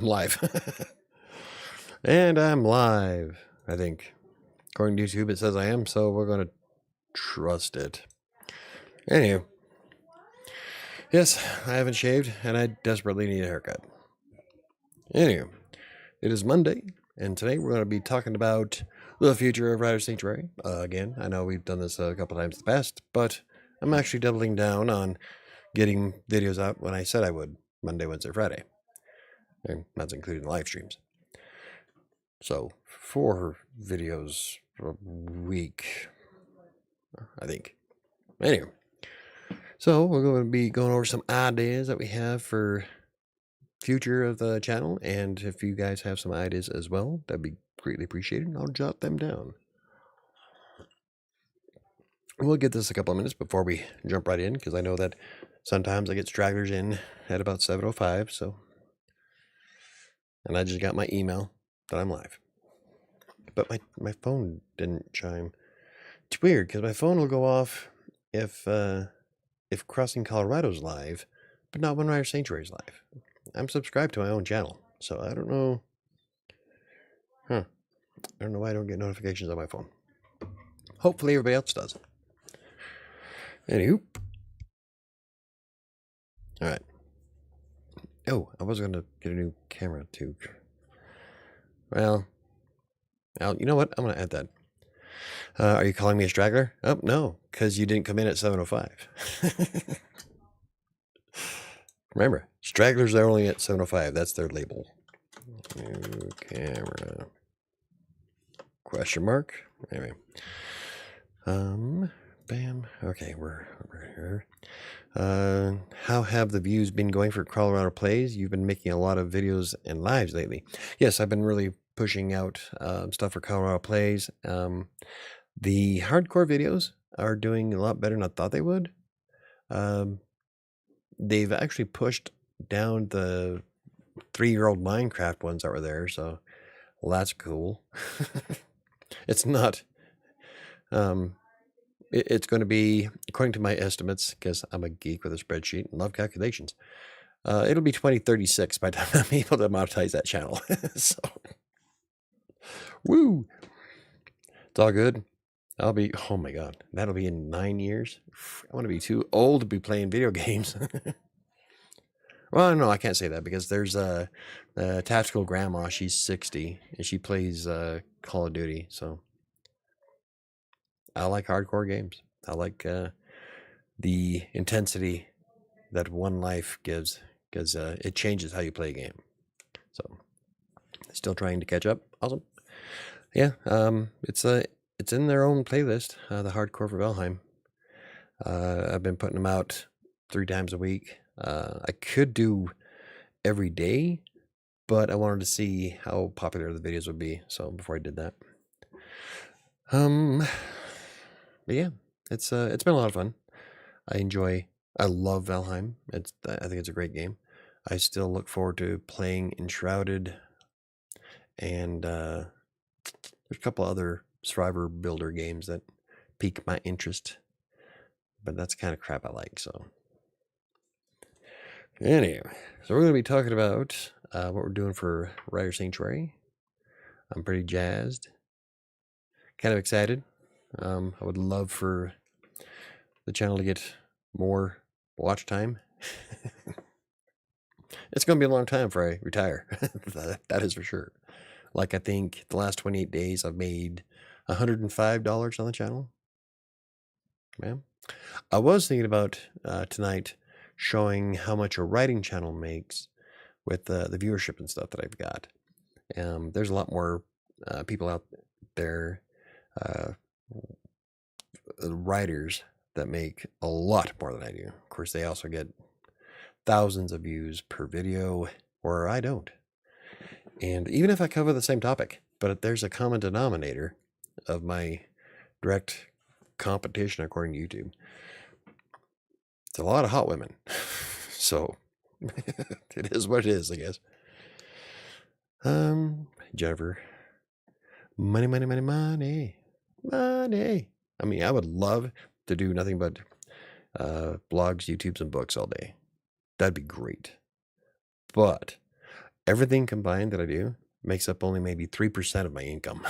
live. And I'm live, I think. According to YouTube, it says I am, so we're going to trust it. Anyway, yes, I haven't shaved, and I desperately need a haircut. Anyway, it is Monday, and today we're going to be talking about the future of WriterSanctuary. Again, I know we've done this a couple times in the past, but I'm actually doubling down on getting videos out when I said I would, Monday, Wednesday, Friday. And that's including live streams. So 4 videos a week, I think. Anyway, so we're going to be going over some ideas that we have for future of the channel, and if you guys have some ideas as well, that'd be greatly appreciated. I'll jot them down. We'll get this a couple of minutes before we jump right in, because I know that sometimes I get stragglers in at about 7:05. So, and I just got my email that I'm live, but my phone didn't chime. It's weird because my phone will go off if Crossing Colorado's live, but not when WriterSanctuary's live. I'm subscribed to my own channel, so I don't know. I don't know why I don't get notifications on my phone. Hopefully everybody else does. Anywho. Alright. Oh, I was going to get a new camera too. Well, you know what? I'm going to add that. Are you calling me a straggler? Oh, no, because you didn't come in at 7:05. Remember, stragglers are only at 7:05. That's their label. New camera. Question mark. Anyway. Bam. Okay, we're here. How have the views been going for Colorado Plays? You've been making a lot of videos and lives lately. Yes, I've been really pushing out stuff for Colorado Plays. The hardcore videos are doing a lot better than I thought they would. They've actually pushed down the 3-year-old Minecraft ones that were there, so well, that's cool. It's not. It's going to be, according to my estimates, because I'm a geek with a spreadsheet and love calculations, it'll be 2036 by the time I'm able to monetize that channel. So, woo! It's all good. I'll be, oh my god, that'll be in 9 years. I want to be too old to be playing video games. Well, no, I can't say that because there's a tactical grandma. She's 60 and she plays Call of Duty. So I like hardcore games. I like the intensity that one life gives, because it changes how you play a game. So still trying to catch up. Awesome. Yeah, it's in their own playlist, the Hardcore for Valheim. I've been putting them out 3 times a week. I could do every day, but I wanted to see how popular the videos would be. So before I did that, but yeah, it's been a lot of fun. I love Valheim. I think it's a great game. I still look forward to playing Enshrouded, and there's a couple other survivor builder games that pique my interest, but that's the kind of crap I like. So anyway, so we're going to be talking about what we're doing for WriterSanctuary. I'm pretty jazzed, kind of excited. I would love for the channel to get more watch time. It's going to be a long time before I retire. That is for sure. Like, I think the last 28 days I've made $105 on the channel. Yeah. I was thinking about tonight showing how much a writing channel makes with the viewership and stuff that I've got. There's a lot more people out there, writers, that make a lot more than I do. Of course, they also get thousands of views per video, where I don't. And even if I cover the same topic, but there's a common denominator of my direct competition, according to YouTube. It's a lot of hot women. So it is what it is, I guess. Jennifer. Money, money, money, money. Money. I mean, I would love to do nothing but blogs, YouTubes, and books all day. That'd be great. But everything combined that I do makes up only maybe 3% of my income.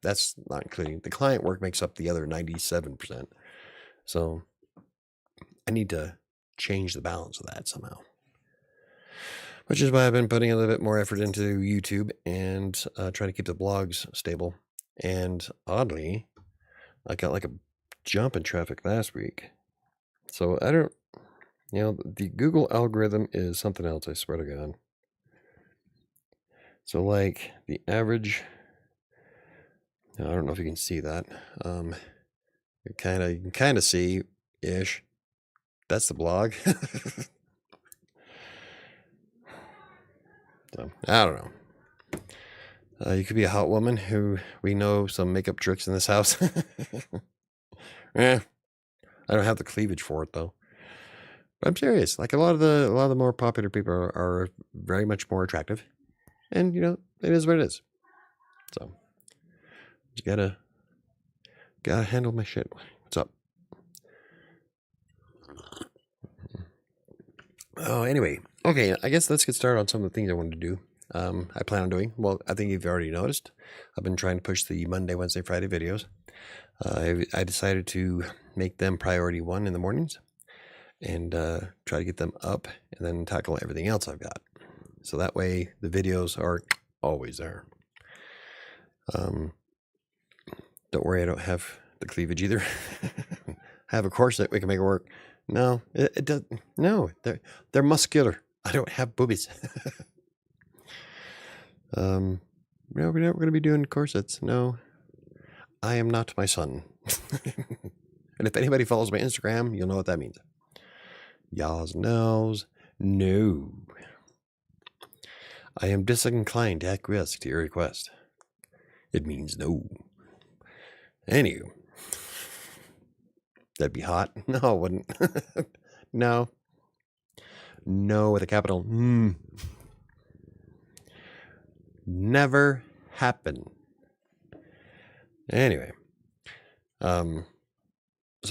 That's not including the client work makes up the other 97%. So I need to change the balance of that somehow. Which is why I've been putting a little bit more effort into YouTube and trying to keep the blogs stable. And oddly, I got like a jump in traffic last week. So I don't, the Google algorithm is something else, I swear to God. So like the average, I don't know if you can see that. You can kind of see ish. That's the blog. So I don't know. You could be a hot woman who we know some makeup tricks in this house. I don't have the cleavage for it though. But I'm serious. Like a lot of the more popular people are very much more attractive, and it is what it is. So just gotta handle my shit. What's up? Oh, anyway. Okay, I guess let's get started on some of the things I wanted to do. I plan on doing. Well, I think you've already noticed. I've been trying to push the Monday, Wednesday, Friday videos. I decided to make them priority 1 in the mornings and try to get them up and then tackle everything else I've got. So that way the videos are always there. Don't worry, I don't have the cleavage either. I have a corset, we can make it work. No, it does. No, they're muscular. I don't have boobies. No, we're not going to be doing corsets. No, I am not my son. And if anybody follows my Instagram, you'll know what that means. Y'all knows no. I am disinclined to acquiesce to your request. It means no. Anywho. That'd be hot. No, it wouldn't. No. No with a capital. Never happen. Anyway. So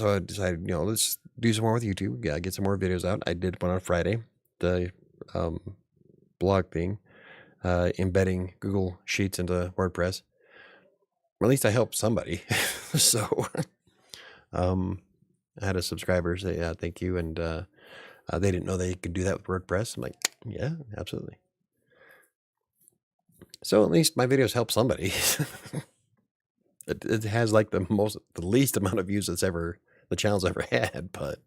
I decided, let's do some more with YouTube. Yeah, get some more videos out. I did one on Friday. The blog thing. Embedding Google Sheets into WordPress. Or at least I helped somebody. So I had a subscriber say, thank you. And they didn't know they could do that with WordPress. I'm like, yeah, absolutely. So at least my videos help somebody. It has like the least amount of views the channel's ever had, but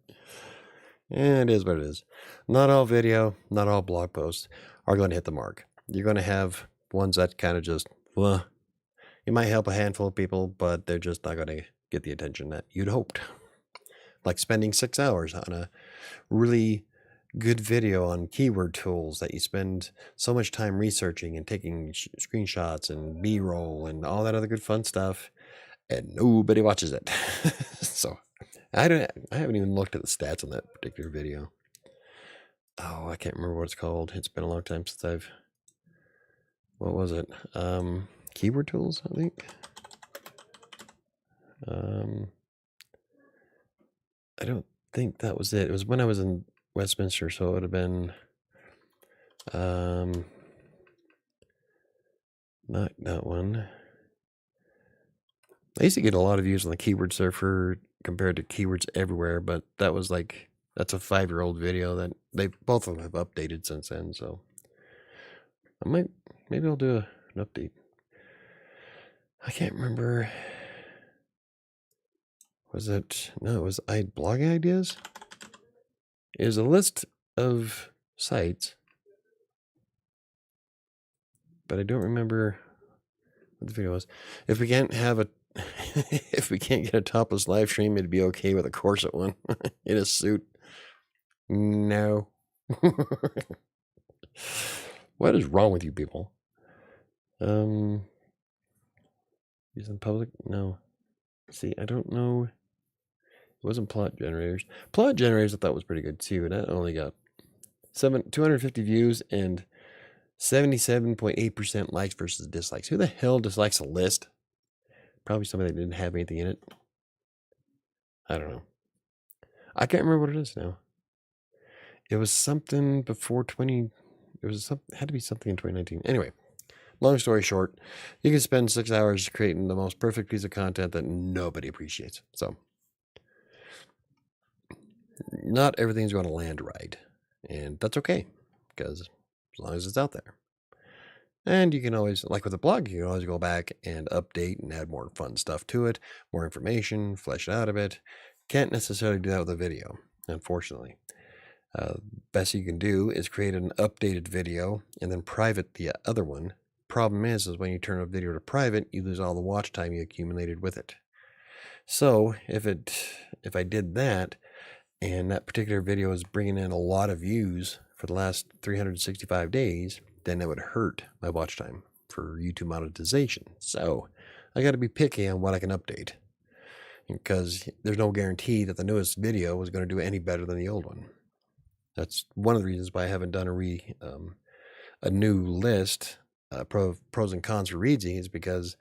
it is what it is. Not all video, not all blog posts are going to hit the mark. You're going to have ones that kind of just, you might help a handful of people, but they're just not going to get the attention that you'd hoped. Like spending 6 hours on a really good video on keyword tools that you spend so much time researching and taking screenshots and B-roll and all that other good fun stuff, and nobody watches it. So I haven't even looked at the stats on that particular video. Oh, I can't remember what it's called. It's been a long time since what was it? Keyword tools, I think. I don't think that was it. It was when I was in Westminster, so it would have been not that one. I used to get a lot of views on the keyword surfer compared to keywords everywhere, but that's a 5-year-old video that both of them have updated since then. So maybe I'll do an update. I can't remember. Was it? No, it was blogging ideas. It was a list of sites, but I don't remember what the video was. If we can't get a topless live stream, it'd be okay with a corset one in a suit. No. What is wrong with you people? Using public? No. See, I don't know. It wasn't plot generators. Plot generators I thought was pretty good too, and that only got 250 views and 77.8% likes versus dislikes. Who the hell dislikes a list? Probably somebody that didn't have anything in it. I don't know. I can't remember what it is now. It was something before 20. It was had to be something in 2019. Anyway, long story short, you can spend 6 hours creating the most perfect piece of content that nobody appreciates. So, not everything's going to land right, and that's okay, because as long as it's out there. And you can always, like with a blog, you can always go back and update and add more fun stuff to it, more information, flesh it out a bit. Can't necessarily do that with a video, unfortunately. Best you can do is create an updated video and then private the other one. Problem is when you turn a video to private, you lose all the watch time you accumulated with it. So if I did that, and that particular video is bringing in a lot of views for the last 365 days, then it would hurt my watch time for YouTube monetization. So I got to be picky on what I can update, because there's no guarantee that the newest video is going to do any better than the old one. That's one of the reasons why I haven't done a new list, pros and cons for Reedsy, is because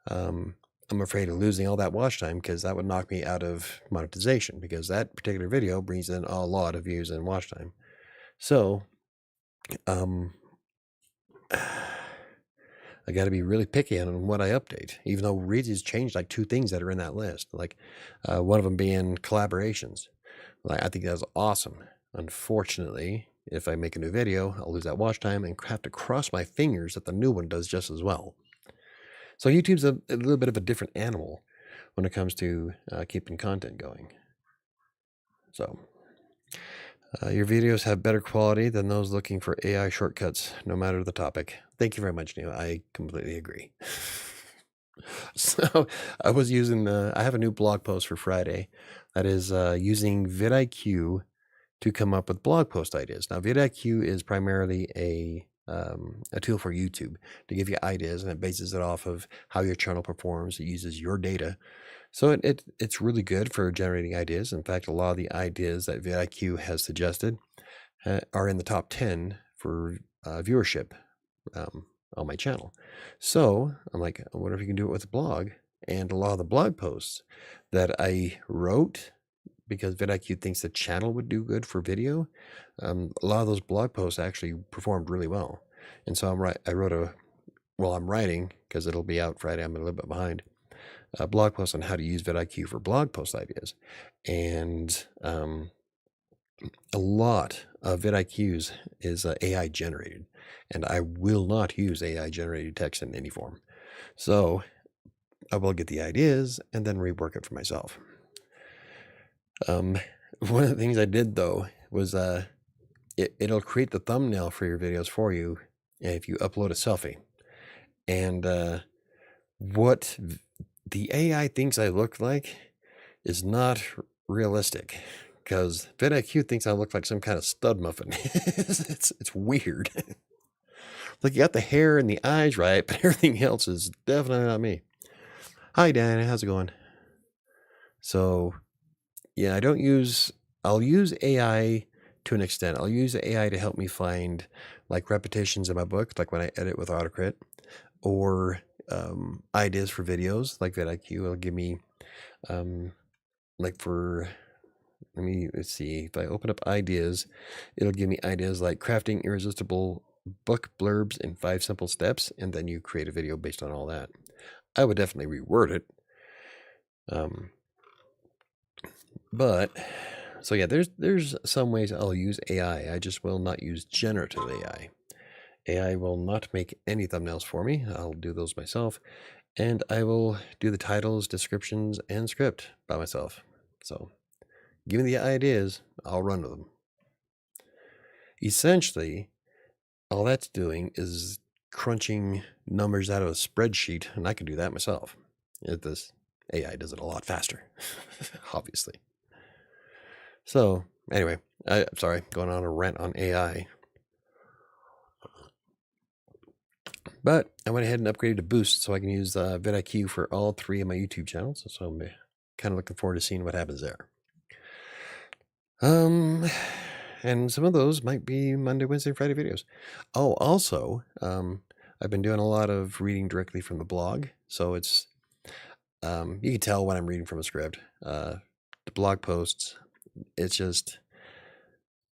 I'm afraid of losing all that watch time, because that would knock me out of monetization, because that particular video brings in a lot of views and watch time. So, I got to be really picky on what I update, even though Reedsy's changed like 2 things that are in that list, like one of them being collaborations. Like, I think that's awesome. Unfortunately, if I make a new video, I'll lose that watch time and have to cross my fingers that the new one does just as well. So YouTube's a little bit of a different animal when it comes to keeping content going. So your videos have better quality than those looking for AI shortcuts, no matter the topic. Thank you very much, Neil. I completely agree. So I was using, I have a new blog post for Friday that is using vidIQ to come up with blog post ideas. Now, vidIQ is primarily a tool for YouTube to give you ideas, and it bases it off of how your channel performs. It uses your data. So it's really good for generating ideas. In fact, a lot of the ideas that vidIQ has suggested are in the top 10 for viewership on my channel. So I'm like, I wonder if you can do it with a blog. And a lot of the blog posts that I wrote, because vidIQ thinks the channel would do good for video, a lot of those blog posts actually performed really well. And so I'm writing, because it'll be out Friday, I'm a little bit behind, a blog post on how to use vidIQ for blog post ideas. And a lot of vidIQ's is AI generated, and I will not use AI generated text in any form. So I will get the ideas and then rework it for myself. One of the things I did, though, was it'll create the thumbnail for your videos for you if you upload a selfie. And what the AI thinks I look like is not realistic, because vidIQ thinks I look like some kind of stud muffin. It's weird. Like, you got the hair and the eyes right, but everything else is definitely not me. Hi, Diana. How's it going? So, yeah, I'll use AI to an extent. I'll use AI to help me find like repetitions in my book, like when I edit with AutoCrit, or ideas for videos like vidIQ. It'll give me let's see, if I open up ideas, it'll give me ideas like crafting irresistible book blurbs in 5 simple steps, and then you create a video based on all that. I would definitely reword it. But so yeah, there's some ways I'll use AI. I just will not use generative AI. AI will not make any thumbnails for me. I'll do those myself, and I will do the titles, descriptions, and script by myself. So give me the ideas, I'll run with them. Essentially, all that's doing is crunching numbers out of a spreadsheet, and I can do that myself. This AI does it a lot faster, obviously. So anyway, I'm sorry, going on a rant on AI. But I went ahead and upgraded to Boost so I can use vidIQ for all 3 of my YouTube channels. So I'm kind of looking forward to seeing what happens there. And some of those might be Monday, Wednesday, Friday videos. Oh, also, I've been doing a lot of reading directly from the blog. So it's, you can tell when I'm reading from a script. The blog posts, it's just,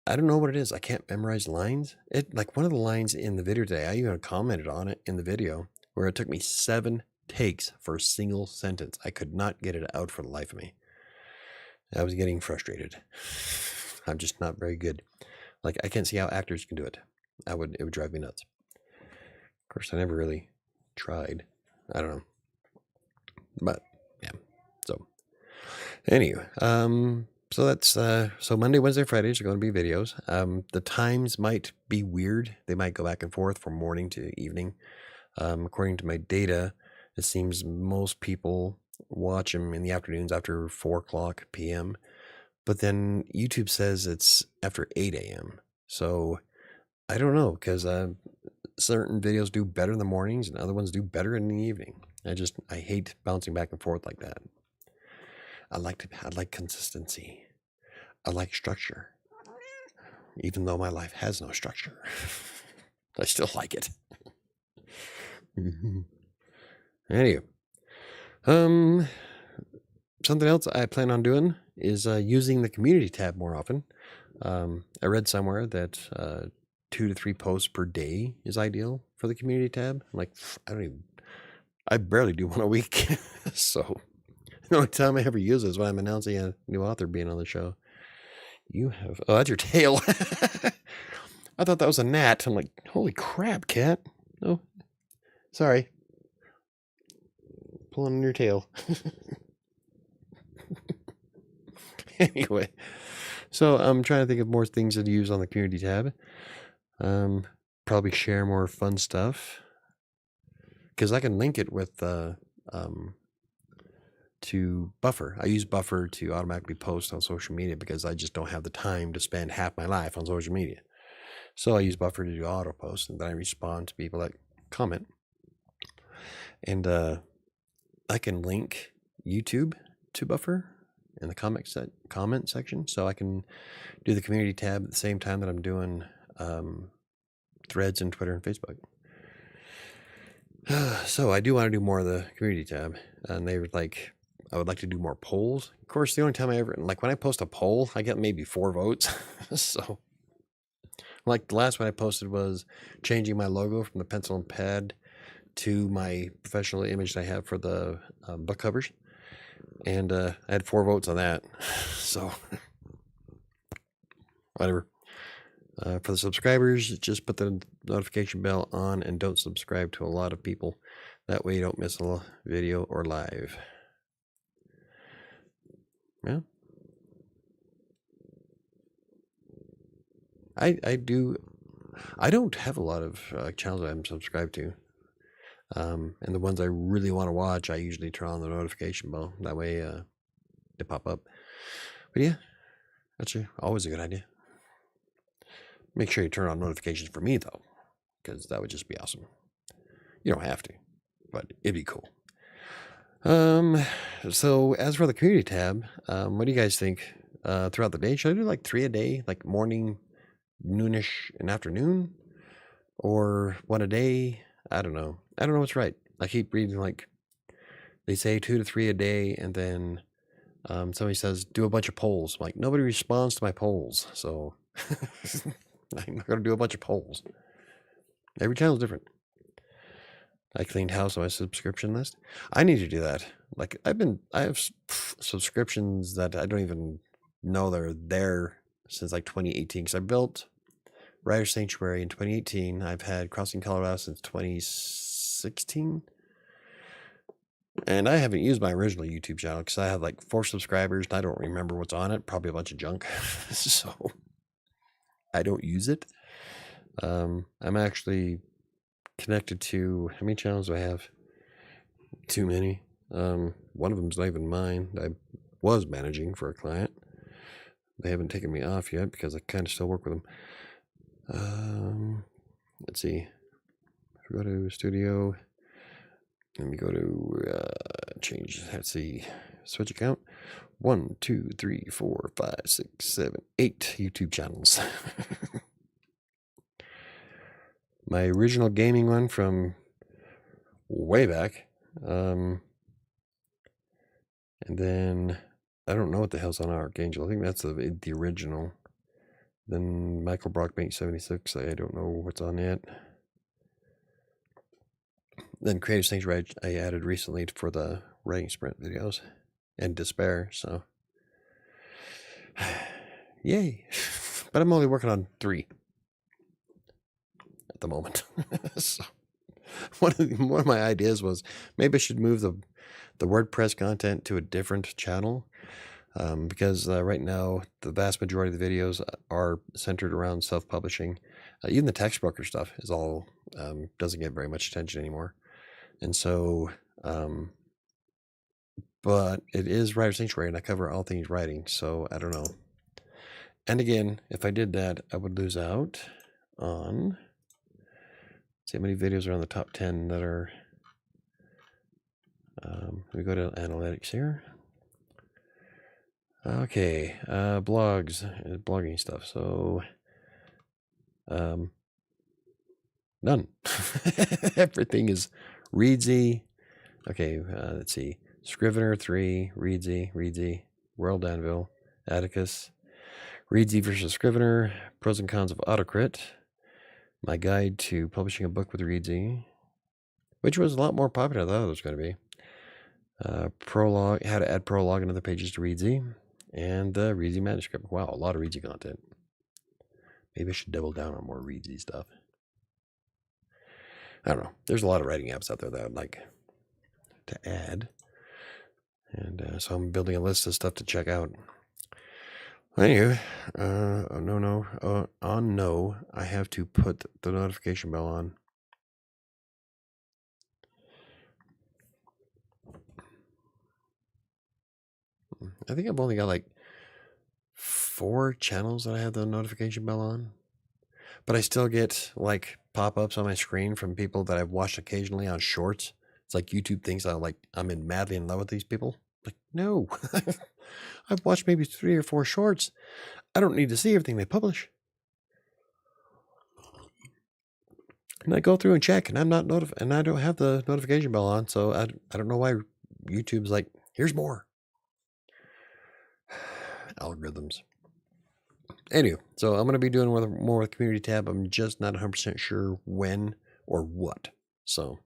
I don't know what it is. I can't memorize lines. It like one of the lines in the video today, I even commented on it in the video where it took me 7 takes for a single sentence. I could not get it out for the life of me. I was getting frustrated. I'm just not very good. Like, I can't see how actors can do it. It would drive me nuts. Of course, I never really tried. I don't know. But yeah. So anyway, so that's so Monday, Wednesday, Fridays are going to be videos. The times might be weird. They might go back and forth from morning to evening. According to my data, it seems most people watch them in the afternoons after 4:00 p.m. But then YouTube says it's after 8 a.m. So I don't know, because certain videos do better in the mornings and other ones do better in the evening. I hate bouncing back and forth like that. I like consistency. I like structure. Even though my life has no structure, I still like it. Anyway, something else I plan on doing is using the community tab more often. I read somewhere that 2 to 3 posts per day is ideal for the community tab. I'm like, I barely do one a week. So the only time I ever use it is when I'm announcing a new author being on the show. Oh, that's your tail. I thought that was a gnat. I'm like, holy crap, cat. Oh, sorry. Pulling on your tail. Anyway, so I'm trying to think of more things to use on the community tab. Probably share more fun stuff, because I can link it with to Buffer. I use Buffer to automatically post on social media because I just don't have the time to spend half my life on social media. So I use Buffer to do auto posts, and then I respond to people that comment. And I can link YouTube to Buffer in the comment section, so I can do the community tab at the same time that I'm doing Threads and Twitter and Facebook. So I do want to do more of the community tab, and they were like, I would like to do more polls. Of course, the only time I ever, like when I post a poll, I get maybe 4 votes. So like the last one I posted was changing my logo from the pencil and pad to my professional image that I have for the book covers. And I had 4 votes on that. So whatever. For the subscribers, just put the notification bell on and don't subscribe to a lot of people. That way you don't miss a video or live. Yeah. I don't have a lot of channels I'm subscribed to. And the ones I really want to watch, I usually turn on the notification bell. That way they pop up. But yeah, that's always a good idea. Make sure you turn on notifications for me, though, because that would just be awesome. You don't have to, but it'd be cool. So as for the community tab, what do you guys think? Throughout the day, should I do like 3 a day, like morning, noonish, and afternoon, or 1 a day? I don't know. I don't know what's right. I keep reading, like, they say 2 to 3 a day, and then somebody says do a bunch of polls. I'm like, nobody responds to my polls, so I'm not gonna do a bunch of polls. Every channel's different. I cleaned house on my subscription list. I need to do that. Like I have subscriptions that I don't even know they're there since like 2018. Because I built WriterSanctuary in 2018. I've had Crossing Colorado since 2016. And I haven't used my original YouTube channel because I have like 4 subscribers and I don't remember what's on it. Probably a bunch of junk. So I don't use it. I'm actually connected to, how many channels do I have? Too many. One of them's not even mine. I was managing for a client. They haven't taken me off yet because I kind of still work with them. Let's see. If we go to studio, let me go to change. Let's see. Switch account. 1, 2, 3, 4, 5, 6, 7, 8 YouTube channels. My original gaming one from way back. And then I don't know what the hell's on Archangel. I think that's the original. Then Michael Brockbank 76, I don't know what's on it. Then Creative Sanctuary I added recently for the writing sprint videos, and Despair, so yay. But I'm only working on 3 at the moment. So one of my ideas was maybe I should move the WordPress content to a different channel, because right now the vast majority of the videos are centered around self-publishing. Even the text broker stuff is all doesn't get very much attention anymore, and so but it is Writer Sanctuary, and I cover all things writing, so I don't know. And again, if I did that, I would lose out on, see how many videos are on the top 10 that are, we go to analytics here. Okay, blogs, blogging stuff, so, none. Everything is Readsy. Okay, let's see, Scrivener 3, Readsy, World Anvil, Atticus, Readsy versus Scrivener, pros and cons of Autocrit, my guide to publishing a book with Readsy, which was a lot more popular than I thought it was going to be. Prologue, how to add prologue and other pages to Readsy, and the Readsy manuscript. Wow, a lot of Readsy content. Maybe I should double down on more Readsy stuff. I don't know. There's a lot of writing apps out there that I'd like to add, and so I'm building a list of stuff to check out. Anyway, no, I have to put the notification bell on. I think I've only got like 4 channels that I have the notification bell on, but I still get like pop-ups on my screen from people that I've watched occasionally on shorts. It's like YouTube thinks I'm madly in love with these people. Like, no, I've watched maybe 3 or 4 shorts. I don't need to see everything they publish. And I go through and check, and I'm not and I don't have the notification bell on, so I don't know why YouTube's like, here's more. Algorithms. Anyway, so I'm going to be doing more with Community tab. I'm just not 100% sure when or what. So,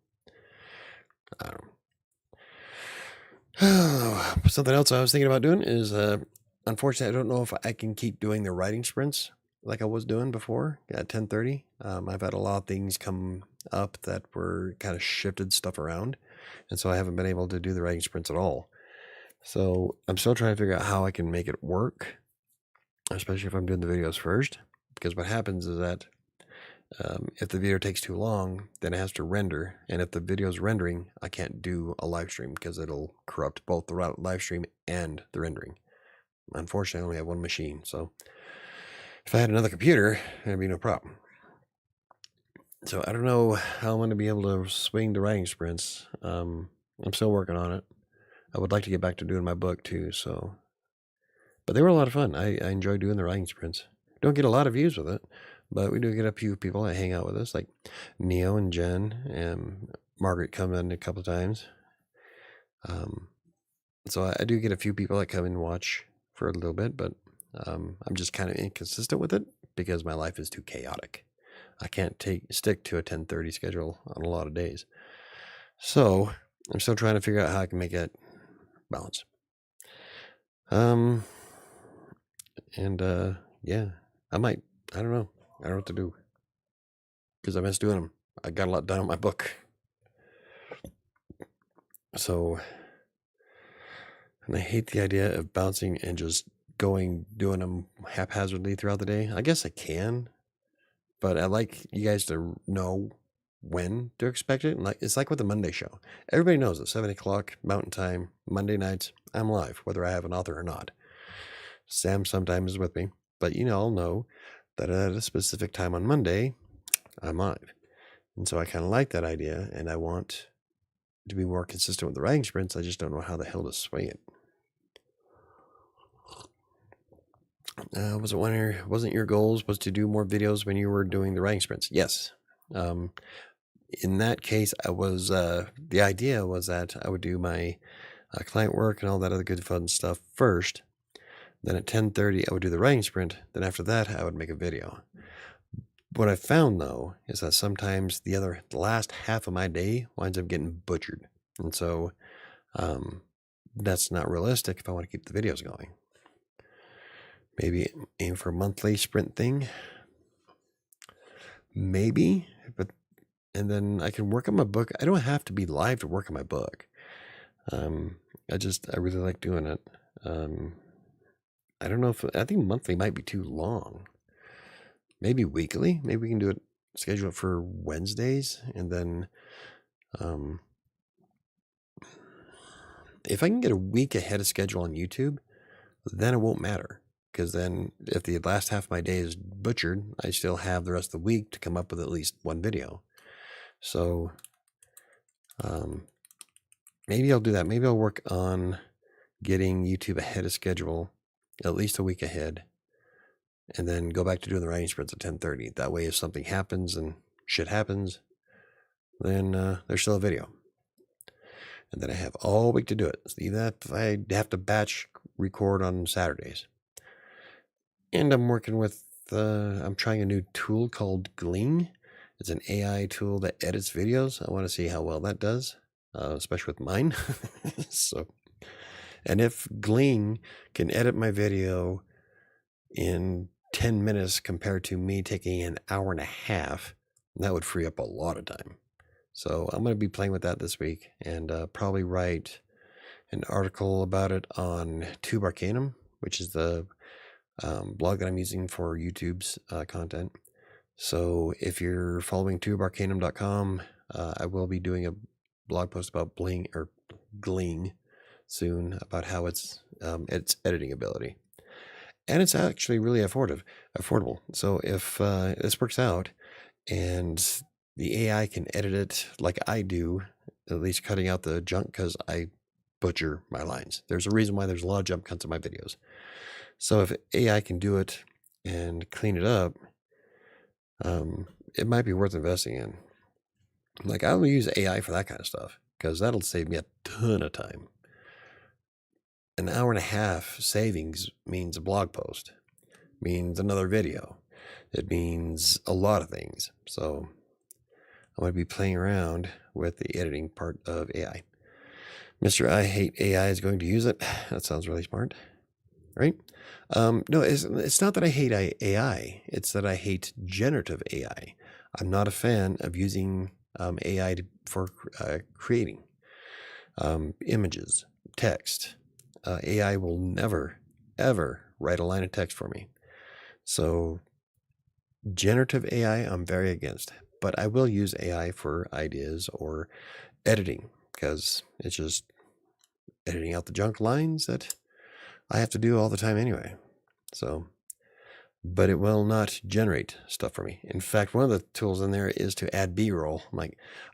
I don't know. Something else I was thinking about doing is, unfortunately, I don't know if I can keep doing the writing sprints like I was doing before at 10:30. I've had a lot of things come up that were kind of shifted stuff around, and so I haven't been able to do the writing sprints at all. So I'm still trying to figure out how I can make it work, especially if I'm doing the videos first, because what happens is that if the video takes too long, then it has to render, and if the video's rendering, I can't do a live stream because it'll corrupt both the live stream and the rendering. Unfortunately, I only have one machine, so if I had another computer, it'd be no problem. So I don't know how I'm going to be able to swing the writing sprints. I'm still working on it. I would like to get back to doing my book too, so. But they were a lot of fun. I enjoy doing the writing sprints. Don't get a lot of views with it, but we do get a few people that hang out with us, like Neo and Jen, and Margaret come in a couple of times. So I do get a few people that come and watch for a little bit, but I'm just kind of inconsistent with it because my life is too chaotic. I can't stick to a 10:30 schedule on a lot of days. So I'm still trying to figure out how I can make it balance. Yeah, I don't know what to do because I miss doing them. I got a lot done on my book. So, and I hate the idea of bouncing and just doing them haphazardly throughout the day. I guess I can, but I like you guys to know when to expect it. And it's like with the Monday show. Everybody knows at 7 o'clock Mountain Time, Monday nights, I'm live, whether I have an author or not. Sam sometimes is with me, but you all know that at a specific time on Monday, I'm live. And so I kind of like that idea, and I want to be more consistent with the writing sprints. I just don't know how the hell to swing it. Wasn't your goals was to do more videos when you were doing the writing sprints? Yes. In that case, I was, the idea was that I would do my client work and all that other good fun stuff first. Then at 10:30, I would do the writing sprint. Then after that, I would make a video. What I found, though, is that sometimes the last half of my day winds up getting butchered. And so that's not realistic if I want to keep the videos going. Maybe aim for a monthly sprint thing. Maybe, and then I can work on my book. I don't have to be live to work on my book. I really like doing it. I don't know I think monthly might be too long. Maybe weekly. Maybe we can do it, schedule it for Wednesdays, and then if I can get a week ahead of schedule on YouTube, then it won't matter. Because then if the last half of my day is butchered, I still have the rest of the week to come up with at least one video. So maybe I'll do that. Maybe I'll work on getting YouTube ahead of schedule, at least a week ahead, and then go back to doing the writing sprints at 10:30. That way, if something happens and shit happens, then there's still a video. And then I have all week to do it. See that? I have to batch record on Saturdays. And I'm working with, I'm trying a new tool called Glean. It's an AI tool that edits videos. I want to see how well that does, especially with mine. And if Glean can edit my video in 10 minutes compared to me taking an hour and a half, that would free up a lot of time. So I'm going to be playing with that this week and probably write an article about it on Tube Arcanum, which is the blog that I'm using for YouTube's content. So if you're following tubearcanum.com, I will be doing a blog post about Glean soon about how its editing ability. And it's actually really affordable. So if this works out and the AI can edit it like I do, at least cutting out the junk, because I butcher my lines. There's a reason why there's a lot of jump cuts in my videos. So if AI can do it and clean it up, it might be worth investing in. Like, I will use AI for that kind of stuff because that'll save me a ton of time. An hour and a half savings means a blog post, means another video. It means a lot of things. So I'm going to be playing around with the editing part of AI. Mr. I Hate AI is going to use it. That sounds really smart, right? No, it's not that I hate AI. It's that I hate generative AI. I'm not a fan of using AI for creating images, text. AI will never, ever write a line of text for me. So generative AI, I'm very against. But I will use AI for ideas or editing because it's just editing out the junk lines that I have to do all the time anyway. So, but it will not generate stuff for me. In fact, one of the tools in there is to add B-roll.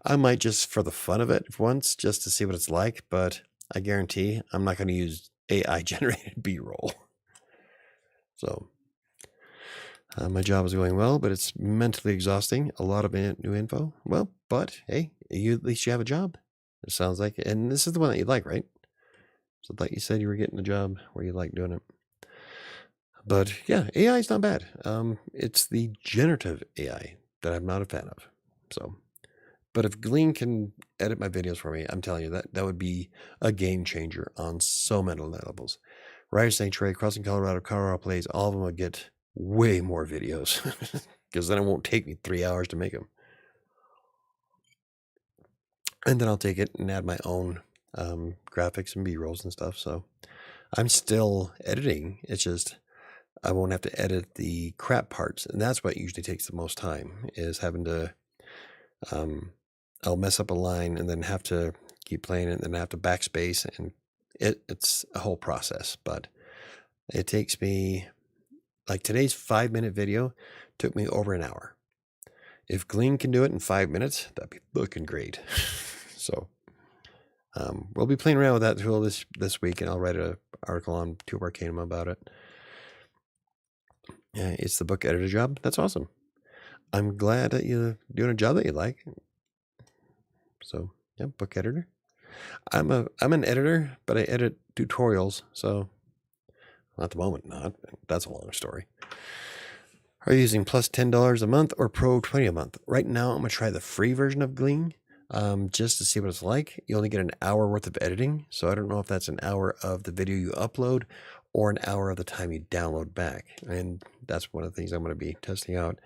I might just for the fun of it once, just to see what it's like, but I guarantee I'm not going to use AI generated B-roll. So my job is going well, but it's mentally exhausting. A lot of new info. Well, but hey, at least you have a job. It sounds like, and this is the one that you like, right? So like you said, you were getting a job where you like doing it. But yeah, AI is not bad. It's the generative AI that I'm not a fan of. So, but if Glean can edit my videos for me, I'm telling you that would be a game changer on so many levels. WriterSanctuary, Crossing Colorado Plays, all of them would get way more videos because then it won't take me 3 hours to make them. And then I'll take it and add my own graphics and B-rolls and stuff. So I'm still editing. It's just I won't have to edit the crap parts. And that's what usually takes the most time, is having to, I'll mess up a line and then have to keep playing it and then have to backspace. And it's a whole process. But it takes me, like today's 5-minute video took me over an hour. If Glean can do it in 5 minutes, that'd be looking great. So we'll be playing around with that tool this week, and I'll write an article on Tube Arcanum about it. It's the book editor job. That's awesome. I'm glad that you're doing a job that you like. So yeah, book editor. I'm an editor, but I edit tutorials. So at the moment, not. That's a long story. Are you using plus $10 a month or Pro 20 a month? Right now, I'm going to try the free version of Glean just to see what it's like. You only get an hour worth of editing, so I don't know if that's an hour of the video you upload or an hour of the time you download back. And that's one of the things I'm going to be testing out.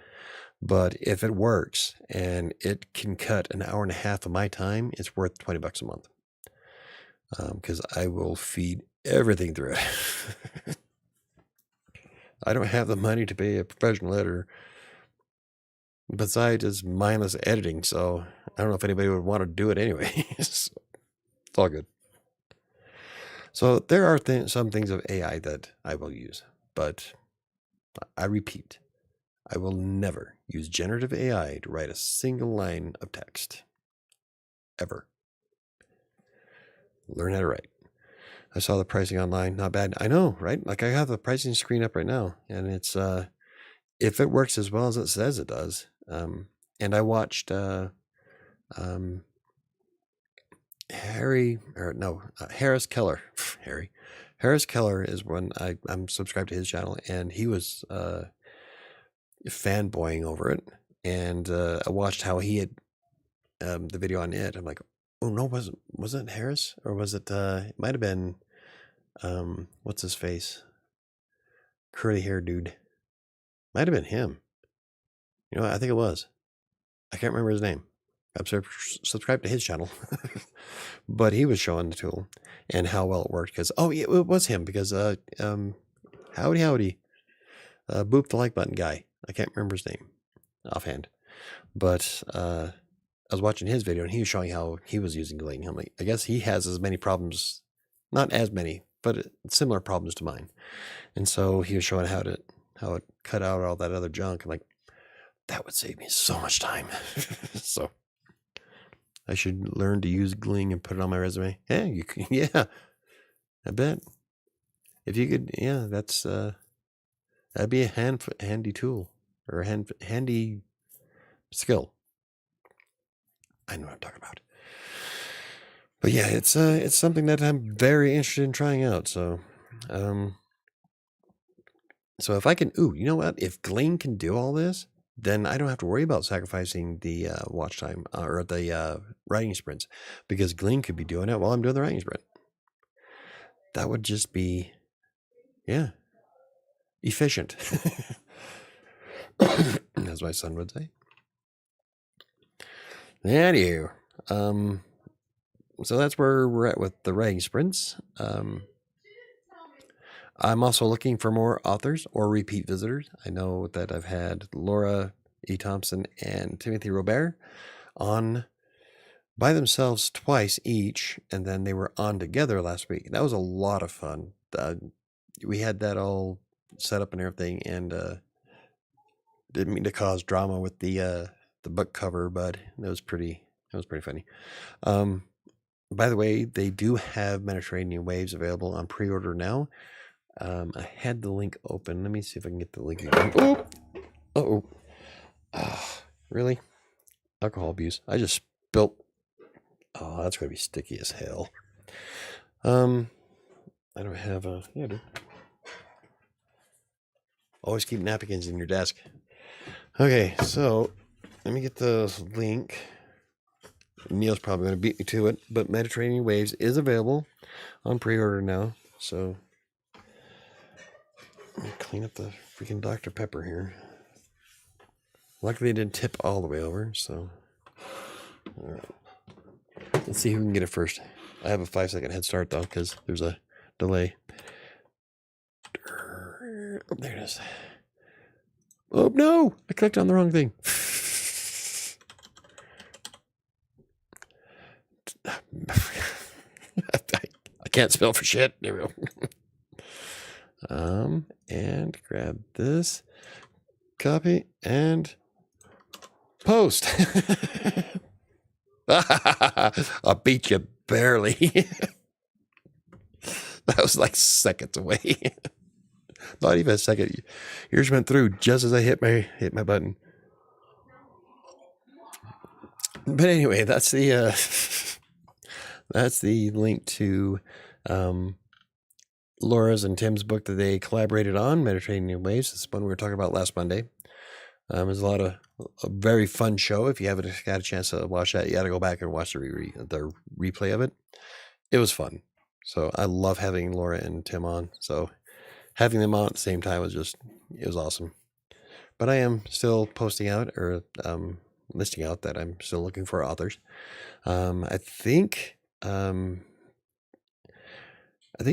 But if it works and it can cut an hour and a half of my time, it's worth $20 a month. Because I will feed everything through it. I don't have the money to pay a professional editor. Besides, it's mindless editing, so I don't know if anybody would want to do it anyway. It's all good. So there are some things of AI that I will use, but I repeat, I will never use generative AI to write a single line of text. Ever. Learn how to write. I saw the pricing online. Not bad. I know, right? Like I have the pricing screen up right now, and it's if it works as well as it says it does. And I watched Harris Keller. Harris Keller is when I'm subscribed to his channel, and he was fanboying over it. And I watched how he had the video on it. I'm like, oh no, was it Harris, or was it? It might have been what's his face, curly hair dude. Might have been him. You know, I think it was. I can't remember his name. I'm subscribed to his channel, but he was showing the tool and how well it worked. Because yeah, it was him. Because howdy, boop the like button guy. I can't remember his name offhand, but I was watching his video and he was showing how he was using Glean. I'm like, I guess he has as many problems, not as many, but similar problems to mine. And so he was showing how it cut out all that other junk. I'm like, that would save me so much time. So I should learn to use Glean and put it on my resume. Yeah, you can. Yeah, I bet. If you could, yeah, that'd be a handy tool or a handy skill. I know what I'm talking about. But yeah, it's something that I'm very interested in trying out. So, so if I can, you know what? If Glean can do all this, then I don't have to worry about sacrificing the watch time or the writing sprints, because Glean could be doing it while I'm doing the writing sprint. That would just be, yeah, efficient, as my son would say. Anywho, so that's where we're at with the writing sprints. I'm also looking for more authors or repeat visitors. I know that I've had Laura E. Thompson and Timothy Robert on by themselves twice each, and then they were on together last week. That was a lot of fun. We had that all set up and everything, and didn't mean to cause drama with the book cover, but it was pretty funny. By the way, they do have Mediterranean Waves available on pre-order now. I had the link open. Let me see if I can get the link again. Oh, really? Alcohol abuse. I just spilt. Oh, that's going to be sticky as hell. I don't have a... Yeah, dude. Always keep napkins in your desk. Okay, so let me get the link. Neil's probably going to beat me to it, but Mediterranean Waves is available on pre-order now. So let me clean up the freaking Dr. Pepper here. Luckily, it didn't tip all the way over, so... All right. Let's see who can get it first. I have a 5-second head start, though, because there's a delay. Oh, there it is. Oh, no! I clicked on the wrong thing. I can't spell for shit. There we go. And grab this. Copy and post. I beat you barely. That was like seconds away. Not even a second. Yours went through just as I hit my button. But anyway, that's the link to Laura's and Tim's book that they collaborated on, Meditating in Waves. This one we were talking about last Monday. It was a very fun show. If you haven't got a chance to watch that, you got to go back and watch the replay of it. It was fun. So I love having Laura and Tim on. So having them on at the same time it was awesome. But I am still posting out or listing out that I'm still looking for authors. I think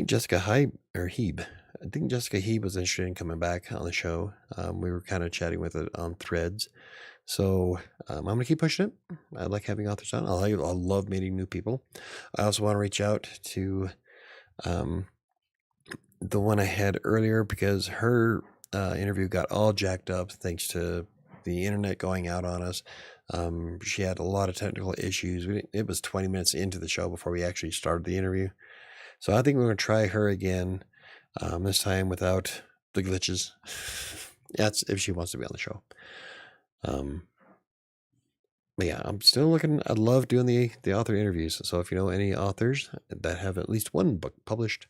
Jessica Heeb. I think Jessica Heeb was interested in coming back on the show. We were kind of chatting with it on Threads. So I'm going to keep pushing it. I like having authors on. I love meeting new people. I also want to reach out to the one I had earlier because her interview got all jacked up thanks to the internet going out on us. She had a lot of technical issues. It was 20 minutes into the show before we actually started the interview. So I think we're going to try her again, this time without the glitches. That's if she wants to be on the show. But yeah, I'm still looking. I love doing the author interviews. So if you know any authors that have at least one book published,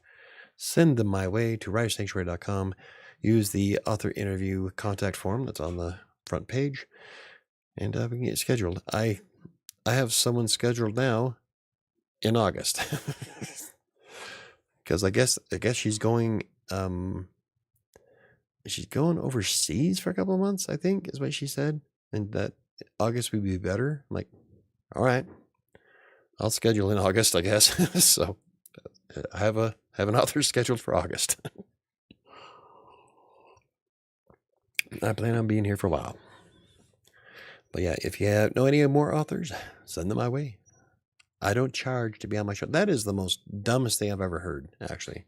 send them my way to WriterSanctuary.com. Use the author interview contact form that's on the front page, and we can get scheduled. I have someone scheduled now in August. Because I guess she's going overseas for a couple of months, I think is what she said, and that August would be better. I'm like, all right, I'll schedule in August, I guess. So I have an author scheduled for August. I plan on being here for a while. But yeah, if you know any more authors, send them my way. I don't charge to be on my show. That is the most dumbest thing I've ever heard, actually.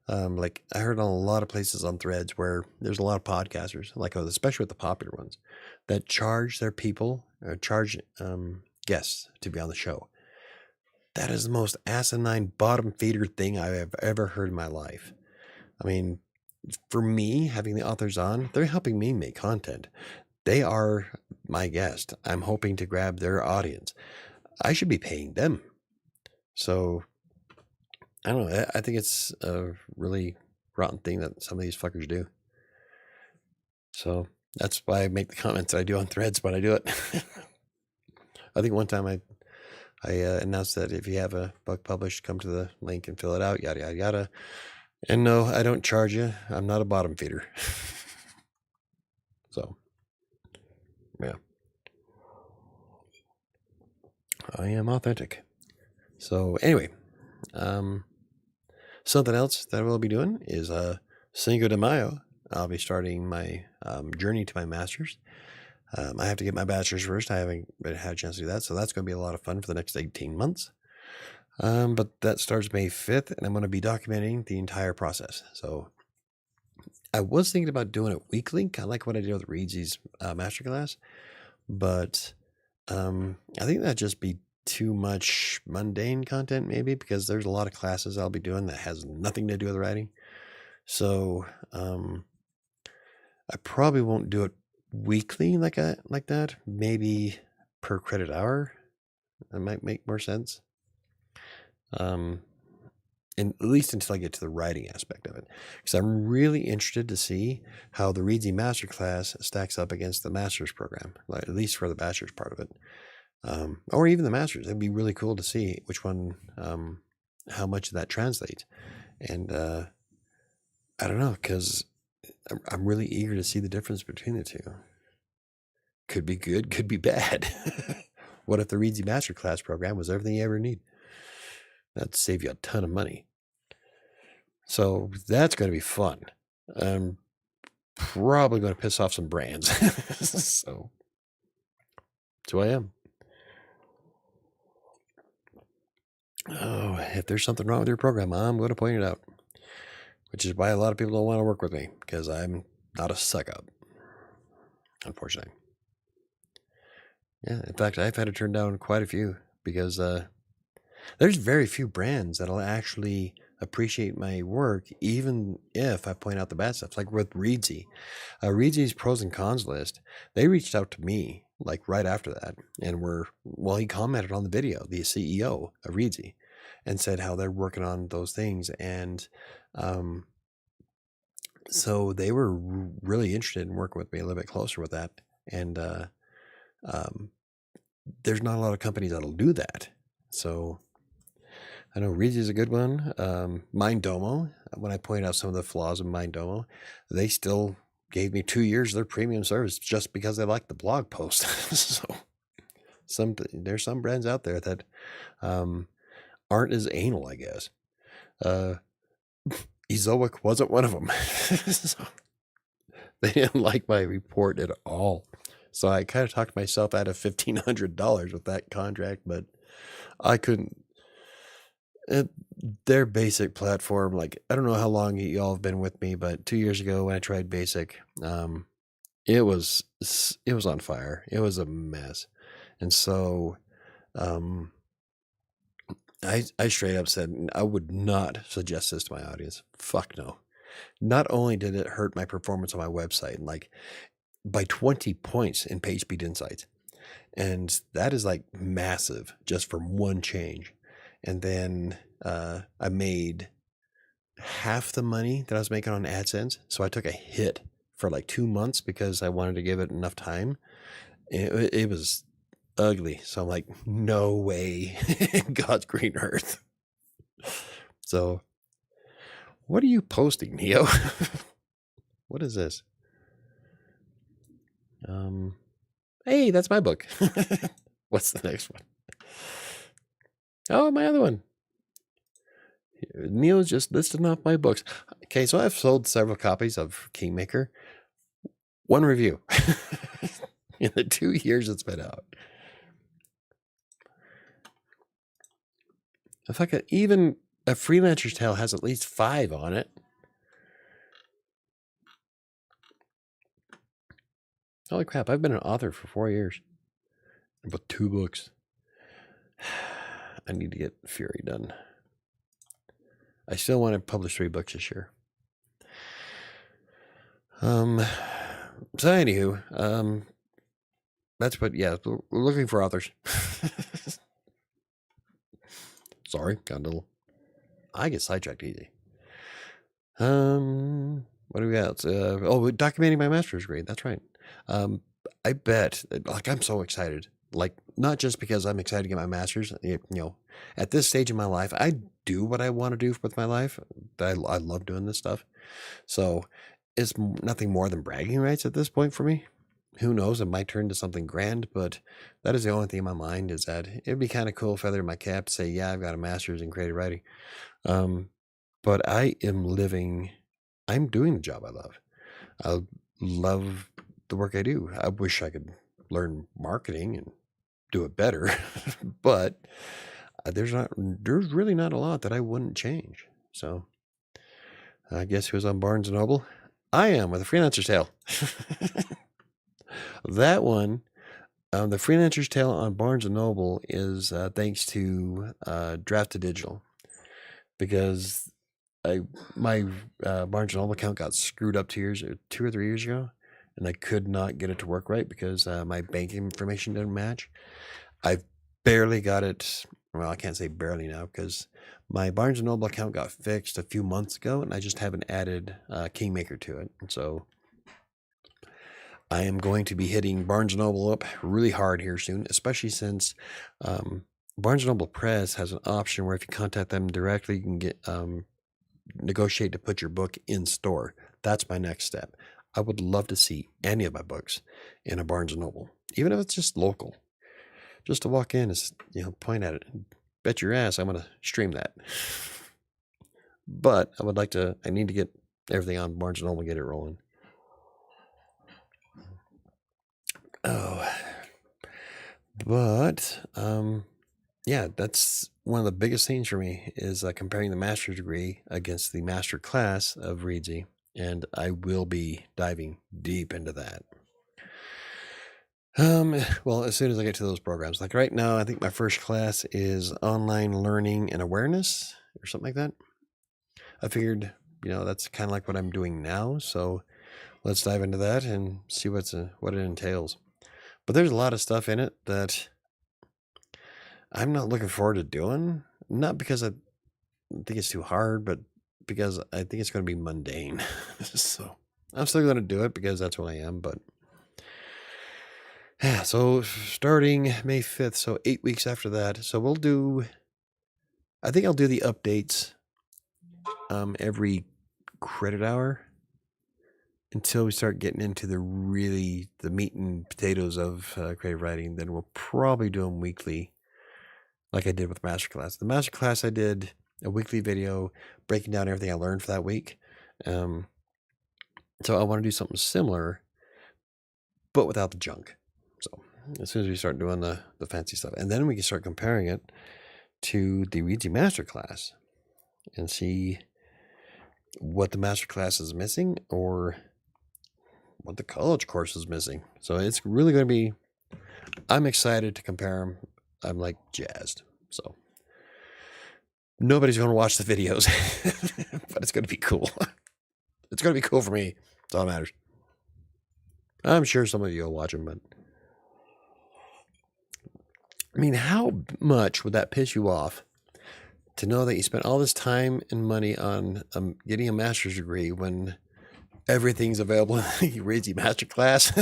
Like I heard on a lot of places on Threads where there's a lot of podcasters, like especially with the popular ones, that charge their people or charge guests to be on the show. That is the most asinine bottom feeder thing I have ever heard in my life. I mean, for me, having the authors on, they're helping me make content. They are my guest. I'm hoping to grab their audience. I should be paying them. So, I don't know. I think it's a really rotten thing that some of these fuckers do. So, that's why I make the comments that I do on Threads when I do it. I think one time I announced that if you have a book published, come to the link and fill it out, yada, yada, yada. And no, I don't charge you. I'm not a bottom feeder. So, yeah. I am authentic. So anyway, something else that I will be doing is Cinco de Mayo. I'll be starting my journey to my master's. I have to get my bachelor's first. I haven't had a chance to do that, so that's going to be a lot of fun for the next 18 months. But that starts May 5th, and I'm going to be documenting the entire process. So I was thinking about doing it weekly, kind of like what I did with Reedsy's masterclass, but I think that'd just be too much mundane content, maybe, because there's a lot of classes I'll be doing that has nothing to do with writing. So I probably won't do it weekly like that. Maybe per credit hour. That might make more sense. And at least until I get to the writing aspect of it, because I'm really interested to see how the Reedsy Masterclass stacks up against the master's program, like at least for the bachelor's part of it, or even the master's. It'd be really cool to see which one, how much of that translates. And I don't know, because I'm really eager to see the difference between the two. Could be good, could be bad. What if the Reedsy Masterclass program was everything you ever need? That'd save you a ton of money. So that's going to be fun. I'm probably going to piss off some brands. So that's who I am. Oh, if there's something wrong with your program, I'm going to point it out. Which is why a lot of people don't want to work with me, because I'm not a suck-up, unfortunately. Yeah, in fact, I've had to turn down quite a few, because there's very few brands that'll actually appreciate my work, even if I point out the bad stuff. Like with Reedsy, Reedsy's pros and cons list, they reached out to me like right after that, and he commented on the video, the CEO of Reedsy, and said how they're working on those things. And so they were really interested in working with me a little bit closer with that. And there's not a lot of companies that'll do that. So I know Reezy is a good one. Minddomo, when I pointed out some of the flaws of Minddomo, they still gave me 2 years of their premium service just because they liked the blog post. So there's some brands out there that aren't as anal, I guess. Ezoic wasn't one of them. So they didn't like my report at all. So I kind of talked myself out of $1,500 with that contract, but I couldn't. Their basic platform, like, I don't know how long y'all have been with me, but 2 years ago when I tried basic, it was on fire. It was a mess. And so I straight up said I would not suggest this to my audience. Fuck no. Not only did it hurt my performance on my website, like by 20 points in PageSpeed Insights, and that is like massive just from one change. And then I made half the money that I was making on AdSense. So I took a hit for like 2 months because I wanted to give it enough time. It was ugly. So I'm like, no way in God's green earth. So what are you posting, Neo? What is this? Hey, that's my book. What's the next one? Oh, my other one. Neo's just listing off my books. Okay, so I've sold several copies of Kingmaker. 1 review in the 2 years it's been out. If I could, even a Freelancer's Tale has at least 5 on it. Holy crap, I've been an author for 4 years. With 2 books. I need to get Fury done. I still want to publish 3 books this year. So anywho, that's what, yeah, we're looking for authors. Sorry, got a little, I get sidetracked easy. What do we got? Documenting my master's degree. That's right. I bet, like, I'm so excited. Like, not just because I'm excited to get my master's. You know, at this stage in my life, I do what I want to do with my life. I love doing this stuff. So it's nothing more than bragging rights at this point for me. Who knows? It might turn to something grand, but that is the only thing in my mind, is that it'd be kind of cool, feather in my cap, to say, yeah, I've got a master's in creative writing. But I'm doing the job I love. I love the work I do. I wish I could learn marketing and do it better, but there's really not a lot that I wouldn't change. So I guess who's on Barnes & Noble? I am, with a Freelancer's Tale. That one, the Freelancer's Tale on Barnes & Noble is thanks to Draft to Digital, because my Barnes & Noble account got screwed up 2 or 3 years ago, and I could not get it to work right because my bank information didn't match. I've barely got it. Well, I can't say barely now, because my Barnes & Noble account got fixed a few months ago, and I just haven't added Kingmaker to it. And so I am going to be hitting Barnes & Noble up really hard here soon, especially since Barnes & Noble Press has an option where if you contact them directly, you can get negotiate to put your book in store. That's my next step. I would love to see any of my books in a Barnes & Noble, even if it's just local. Just to walk in and, point at it and bet your ass I'm going to stream that. But I need to get everything on Barnes & Noble and get it rolling. Oh, but, yeah, that's one of the biggest things for me, is comparing the master's degree against the master class of Reedsy, and I will be diving deep into that. Well, as soon as I get to those programs, like right now, I think my first class is online learning and awareness or something like that. I figured, that's kind of like what I'm doing now. So let's dive into that and see what it entails. But there's a lot of stuff in it that I'm not looking forward to doing. Not because I think it's too hard, but because I think it's going to be mundane. So I'm still going to do it because that's who I am. But yeah, so starting May 5th, so 8 weeks after that. So I think I'll do the updates every credit hour until we start getting into the meat and potatoes of creative writing. Then we'll probably do them weekly, like I did with Masterclass. The Masterclass, I did a weekly video breaking down everything I learned for that week. So I want to do something similar, but without the junk. So as soon as we start doing the fancy stuff, and then we can start comparing it to the Reedsy Masterclass and see what the Masterclass is missing or what the college course is missing. So it's really going to be, I'm excited to compare them. I'm like jazzed. So nobody's going to watch the videos, but it's going to be cool. It's going to be cool for me. That's all that matters. I'm sure some of you will watch them, but I mean, how much would that piss you off to know that you spent all this time and money on getting a master's degree when everything's available in the Reedsy Masterclass?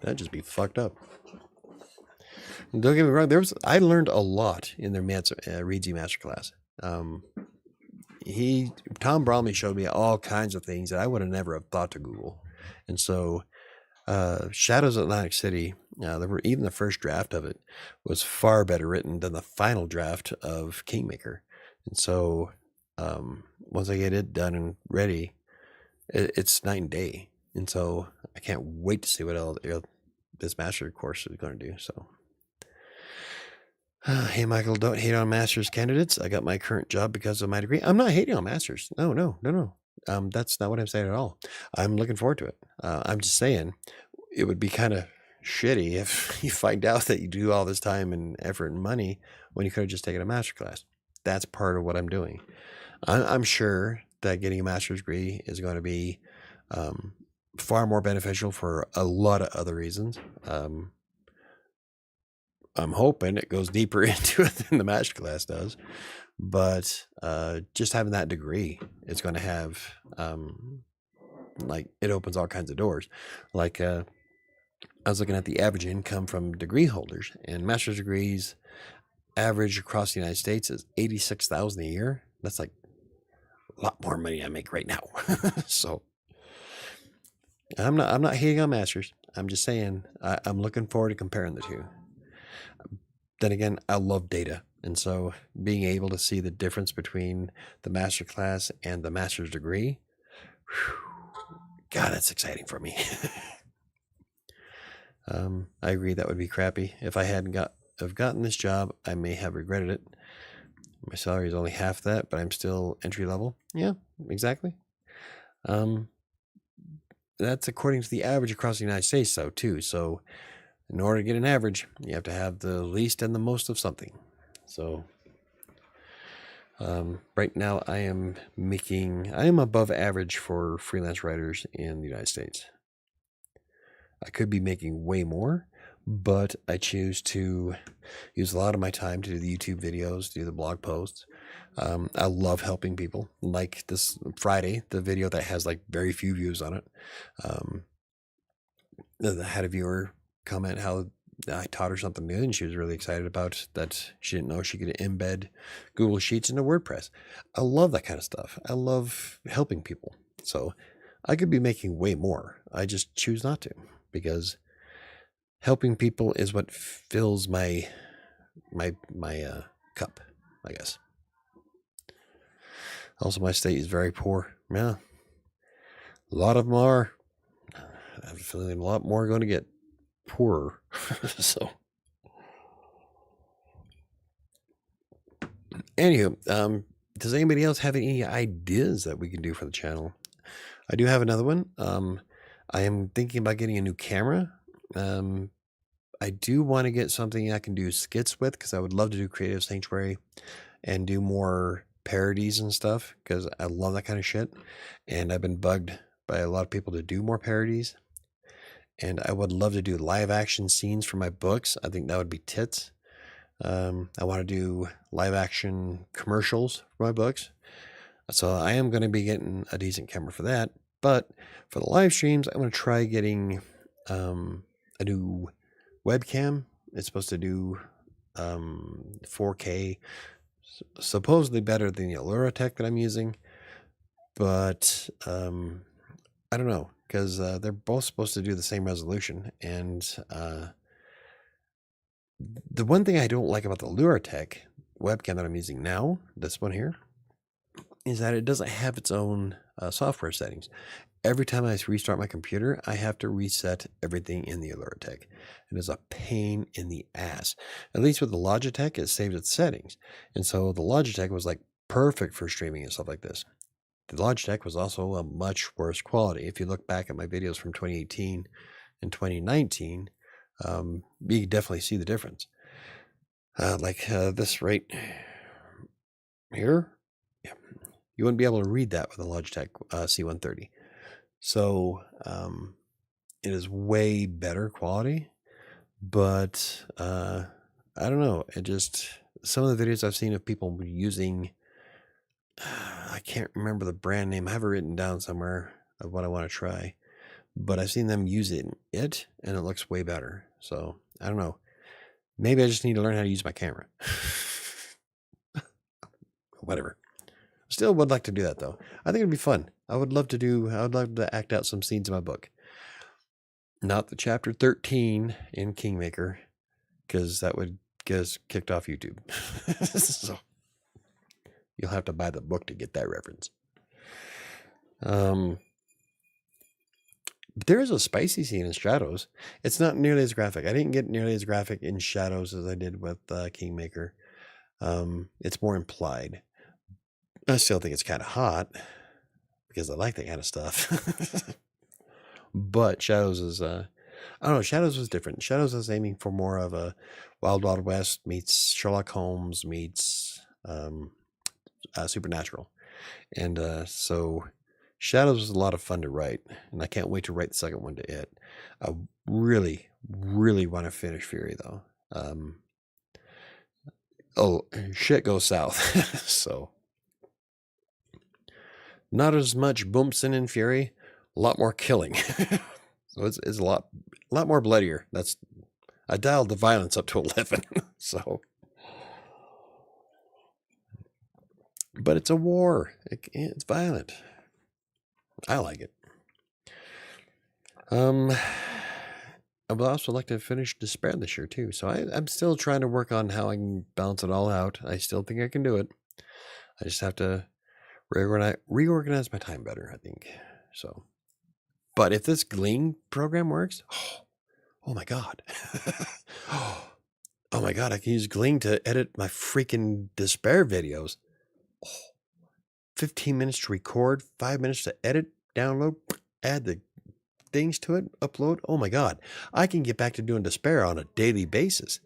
That'd just be fucked up. And don't get me wrong, I learned a lot in their Reedsy Masterclass. Tom Bromley showed me all kinds of things that I would have never have thought to Google. And so Shadows of Atlantic City, even the first draft of it was far better written than the final draft of Kingmaker. And so once I get it done and ready, it's night and day. And so I can't wait to see what else this master course is going to do. So hey, Michael, don't hate on master's candidates. I got my current job because of my degree. I'm not hating on masters. No. That's not what I'm saying at all. I'm looking forward to it. I'm just saying it would be kind of shitty if you find out that you do all this time and effort and money when you could have just taken a master class. That's part of what I'm doing. I'm sure that getting a master's degree is going to be far more beneficial for a lot of other reasons. I'm hoping it goes deeper into it than the master class does, but just having that degree, it's going to have it opens all kinds of doors. Like I was looking at the average income from degree holders, and master's degrees average across the United States is $86,000 a year. That's like a lot more money I make right now. So I'm not hating on masters. I'm just saying I'm looking forward to comparing the two. Then again, I love data. And so being able to see the difference between the master class and the master's degree, God, that's exciting for me. I agree that would be crappy. If I hadn't gotten this job, I may have regretted it. My salary is only half that, but I'm still entry level. Yeah, exactly. That's according to the average across the United States, though, too. So in order to get an average, you have to have the least and the most of something. So right now I am above average for freelance writers in the United States. I could be making way more, but I choose to use a lot of my time to do the YouTube videos, do the blog posts. I love helping people. Like this Friday, the video that has like very few views on it. I had a viewer comment how I taught her something new, and she was really excited about that. She didn't know she could embed Google Sheets into WordPress. I love that kind of stuff. I love helping people. So I could be making way more. I just choose not to, because helping people is what fills my cup, I guess. Also, my state is very poor. Yeah, a lot of them are. I have a feeling a lot more are going to get poorer. So anywho, does anybody else have any ideas that we can do for the channel? I do have another one. I am thinking about getting a new camera. I do want to get something I can do skits with, because I would love to do WriterSanctuary and do more parodies and stuff, because I love that kind of shit. And I've been bugged by a lot of people to do more parodies. And I would love to do live action scenes for my books. I think that would be tits. I want to do live action commercials for my books. So I am going to be getting a decent camera for that. But for the live streams, I'm going to try getting a new webcam. It's supposed to do 4K, supposedly better than the Allura Tech that I'm using. But I don't know, because they're both supposed to do the same resolution. And the one thing I don't like about the Allura Tech webcam that I'm using now, this one here, is that it doesn't have its own software settings. Every time I restart my computer, I have to reset everything in the Allura Tech. It is a pain in the ass. At least with the Logitech, it saved its settings. And so the Logitech was like perfect for streaming and stuff like this. The Logitech was also a much worse quality. If you look back at my videos from 2018 and 2019, you can definitely see the difference. Like this right here, yeah, you wouldn't be able to read that with a Logitech C130. So it is way better quality, but I don't know. It just, some of the videos I've seen of people using, I can't remember the brand name. I have it written down somewhere of what I want to try, but I've seen them using it and it looks way better. So I don't know. Maybe I just need to learn how to use my camera. Whatever. Still would like to do that though. I think it'd be fun. I would love to act out some scenes in my book. Not the chapter 13 in Kingmaker, because that would get us kicked off YouTube. So you'll have to buy the book to get that reference. But there is a spicy scene in Shadows. It's not nearly as graphic. I didn't get nearly as graphic in Shadows as I did with Kingmaker. It's more implied. I still think it's kind of hot because I like that kind of stuff. But Shadows is, I don't know, Shadows was different. Shadows was aiming for more of a Wild Wild West meets Sherlock Holmes meets Supernatural. And so Shadows was a lot of fun to write, and I can't wait to write the second one to it. I really, really want to finish Fury, though. Shit goes south. So not as much boomsin in Fury, a lot more killing. So it's a lot more bloodier. I dialed the violence up to 11. So, but it's a war. It's violent. I like it. I would also like to finish Despair this year too. So I'm still trying to work on how I can balance it all out. I still think I can do it. I just have to reorganize my time better, I think. So, but if this Glean program works, oh my God. Oh my God, I can use Glean to edit my freaking Despair videos. 15 minutes to record, 5 minutes to edit, download, add the things to it, upload. Oh my God, I can get back to doing Despair on a daily basis.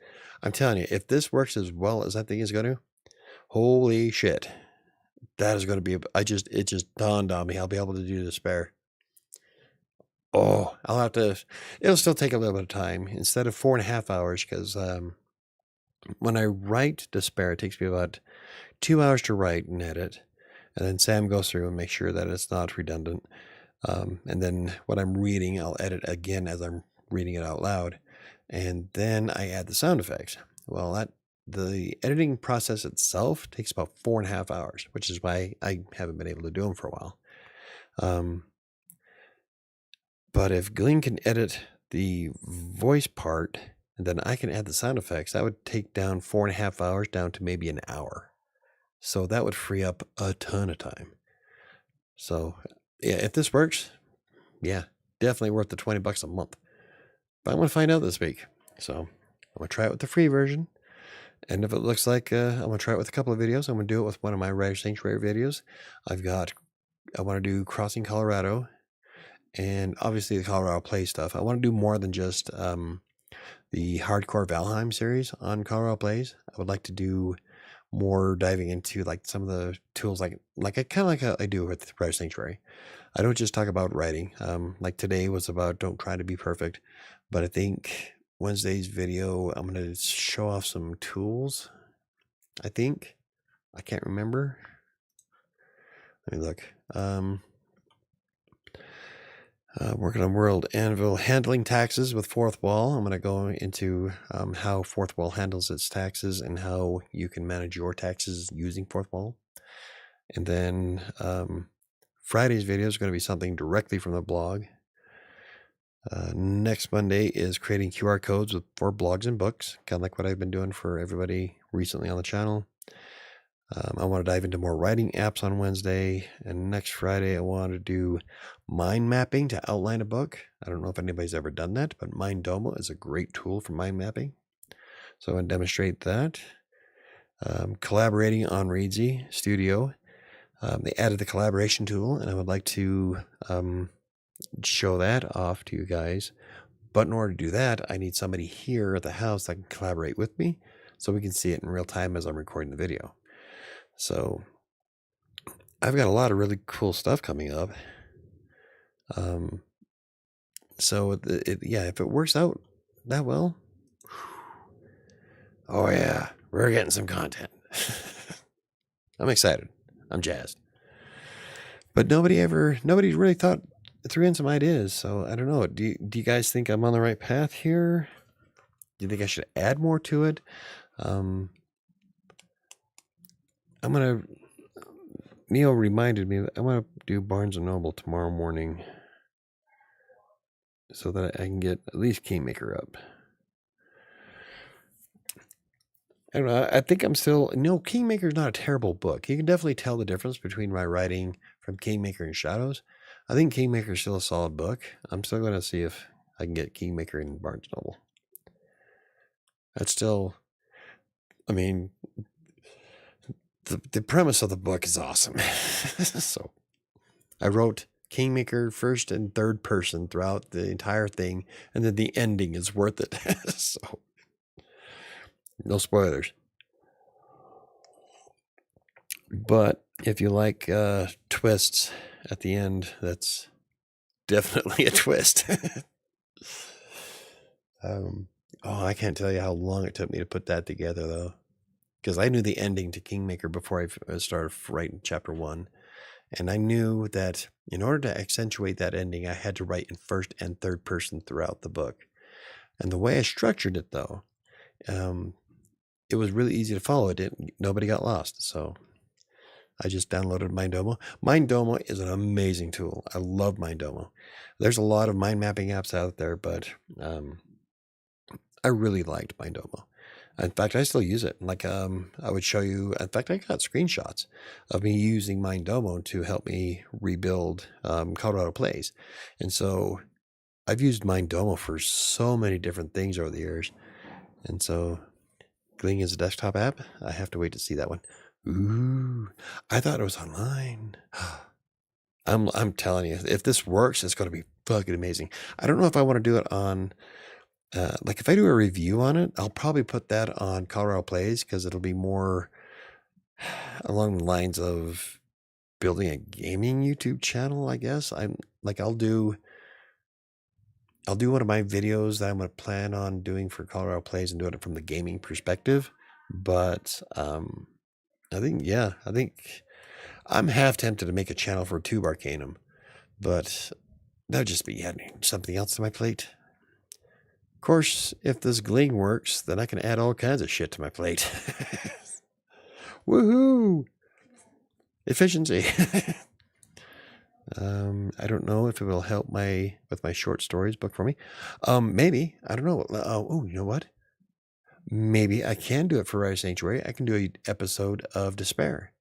I'm telling you, if this works as well as I think it's going to, holy shit, that is going to be, it just dawned on me. I'll be able to do Despair. Oh, it'll still take a little bit of time instead of 4.5 hours. Cause, when I write Despair, it takes me about 2 hours to write and edit. And then Sam goes through and makes sure that it's not redundant. And then what I'm reading, I'll edit again as I'm reading it out loud. And then I add the sound effects. Well, the editing process itself takes about 4.5 hours, which is why I haven't been able to do them for a while. But if Glenn can edit the voice part, and then I can add the sound effects, that would take down 4.5 hours down to maybe an hour. So that would free up a ton of time. So yeah, if this works, yeah, definitely worth the $20 a month. But I'm going to find out this week. So I'm going to try it with the free version. And if it looks like I'm going to try it with a couple of videos, I'm going to do it with one of my WriterSanctuary videos. I want to do Crossing Colorado and obviously the Colorado Play stuff. I want to do more than just the Hardcore Valheim series on Colorado Plays. I would like to do more diving into like some of the tools like I do with WriterSanctuary. I don't just talk about writing. Like today was about don't try to be perfect, but I think Wednesday's video, I'm going to show off some tools, I think. I can't remember. Let me look. Working on World Anvil, handling taxes with Fourth Wall. I'm going to go into how Fourth Wall handles its taxes and how you can manage your taxes using Fourth Wall. And then Friday's video is going to be something directly from the blog. Next Monday is creating QR codes for blogs and books, kind of like what I've been doing for everybody recently on the channel. I want to dive into more writing apps on Wednesday, and next Friday I want to do mind mapping to outline a book. I don't know if anybody's ever done that, but Minddomo is a great tool for mind mapping. So I'm going to demonstrate that. Collaborating on Readsy Studio. They added the collaboration tool, and I would like to show that off to you guys. But in order to do that, I need somebody here at the house that can collaborate with me so we can see it in real time as I'm recording the video. So I've got a lot of really cool stuff coming up. So yeah, if it works out that well, oh yeah, we're getting some content. I'm excited. I'm jazzed. But nobody really thought threw in some ideas. So I don't know. Do you guys think I'm on the right path here? Do you think I should add more to it? Neil reminded me that I want to do Barnes & Noble tomorrow morning so that I can get at least Kingmaker up. I don't know. I think I'm still... No, Kingmaker is not a terrible book. You can definitely tell the difference between my writing from Kingmaker and Shadows. I think Kingmaker is still a solid book. I'm still going to see if I can get Kingmaker in Barnes & Noble. That's still... I mean... The premise of the book is awesome. So I wrote Kingmaker first and third person throughout the entire thing, and then the ending is worth it. So no spoilers. But if you like twists at the end, that's definitely a twist. Oh, I can't tell you how long it took me to put that together, though. Because I knew the ending to Kingmaker before I started writing chapter 1. And I knew that in order to accentuate that ending, I had to write in first and third person throughout the book. And the way I structured it, though, it was really easy to follow. Nobody got lost. So I just downloaded Minddomo. Minddomo is an amazing tool. I love Minddomo. There's a lot of mind mapping apps out there, but I really liked Minddomo. In fact, I still use it. Like, I would show you, in fact, I got screenshots of me using Minddomo to help me rebuild Colorado Plays. And so I've used Minddomo for so many different things over the years. And so Gling is a desktop app. I have to wait to see that one. Ooh, I thought it was online. I'm telling you, if this works, it's going to be fucking amazing. I don't know if I want to do it on... like if I do a review on it, I'll probably put that on Colorado Plays because it'll be more along the lines of building a gaming YouTube channel, I guess. I'll do one of my videos that I'm going to plan on doing for Colorado Plays and doing it from the gaming perspective. But I think I'm half tempted to make a channel for Tube Arcanum, but that would just be adding something else to my plate. Of course, if this Gling works, then I can add all kinds of shit to my plate. Woohoo! Efficiency. I don't know if it will help with my short stories book for me. Maybe. I don't know. Oh, you know what? Maybe I can do it for WriterSanctuary. I can do an episode of Despair.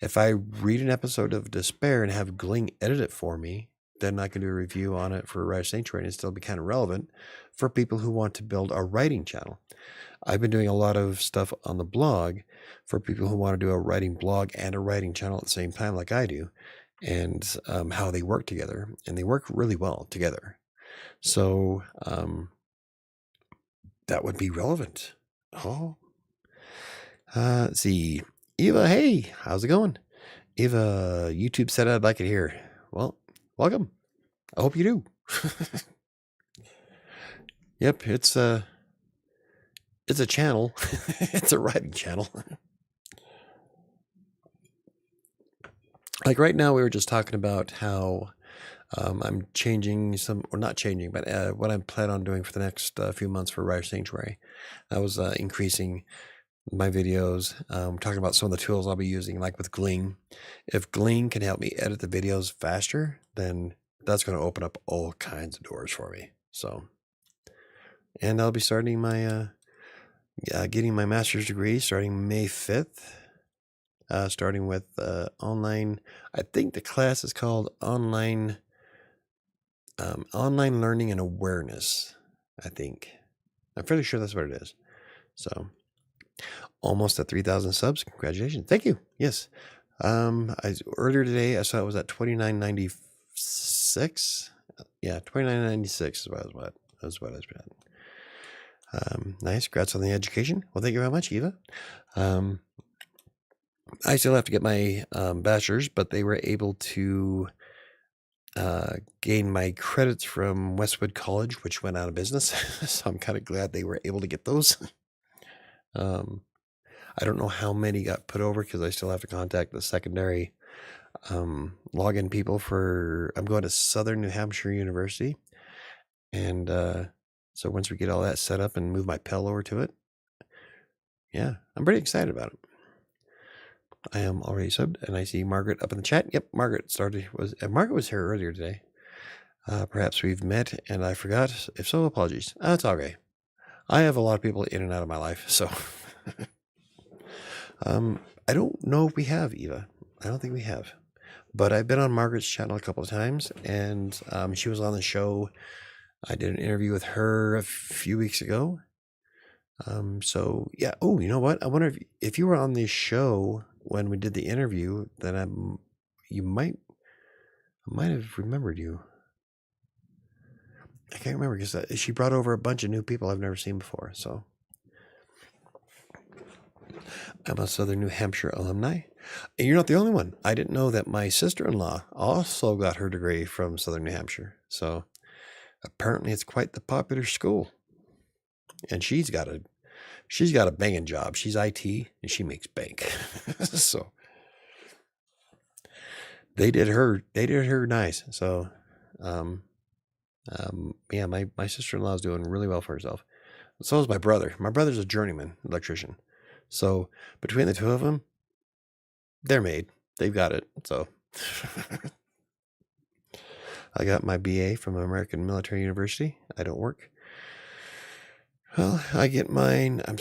If I read an episode of Despair and have Gling edit it for me, then I can do a review on it for WriterSanctuary and it'll still be kind of relevant for people who want to build a writing channel. I've been doing a lot of stuff on the blog for people who want to do a writing blog and a writing channel at the same time like I do, and how they work together. And they work really well together. So that would be relevant. Oh. Let's see. Eva, hey, how's it going? Eva, YouTube said I'd like it here. Well, welcome. I hope you do. Yep, it's it's a channel. It's a writing channel. Like right now, we were just talking about how I'm changing some, or not changing, but what I'm planning on doing for the next few months for WriterSanctuary. I was increasing my videos, talking about some of the tools I'll be using, like with Glean. If Glean can help me edit the videos faster, then that's going to open up all kinds of doors for me. So, and I'll be starting my getting my master's degree starting May 5th. Starting with online. I think the class is called online learning and awareness. I think I'm fairly sure that's what it is. So almost at 3,000 subs. Congratulations! Thank you. Yes. Earlier today I saw it was at 29.96. Yeah, 29.96 is what I was at. Nice. Congrats on the education. Well, thank you very much, Eva. I still have to get my bachelor's, but they were able to gain my credits from Westwood College, which went out of business. So I'm kind of glad they were able to get those. I don't know how many got put over because I still have to contact the secondary login people for. I'm going to Southern New Hampshire University, and so once we get all that set up and move my Pell over to it, yeah, I'm pretty excited about it. I am already subbed, and I see Margaret up in the chat. Yep, Margaret Margaret was here earlier today. Perhaps we've met and I forgot. If so, apologies. That's okay. I have a lot of people in and out of my life, so I don't know if we have, Eva. I don't think we have, but I've been on Margaret's channel a couple of times, and she was on the show. I did an interview with her a few weeks ago. So yeah. Oh, you know what? I wonder if you were on this show when we did the interview, then I might have remembered you. I can't remember because she brought over a bunch of new people I've never seen before. So I'm a Southern New Hampshire alumni. And you're not the only one. I didn't know that my sister-in-law also got her degree from Southern New Hampshire. So apparently it's quite the popular school. And she's got a banging job. She's IT and she makes bank. So they did her nice. So yeah, my sister-in-law is doing really well for herself. So is my brother. My brother's a journeyman electrician. So between the two of them, they're made. They've got it. So I got my BA from American Military University. I don't work. Well, I get mine. I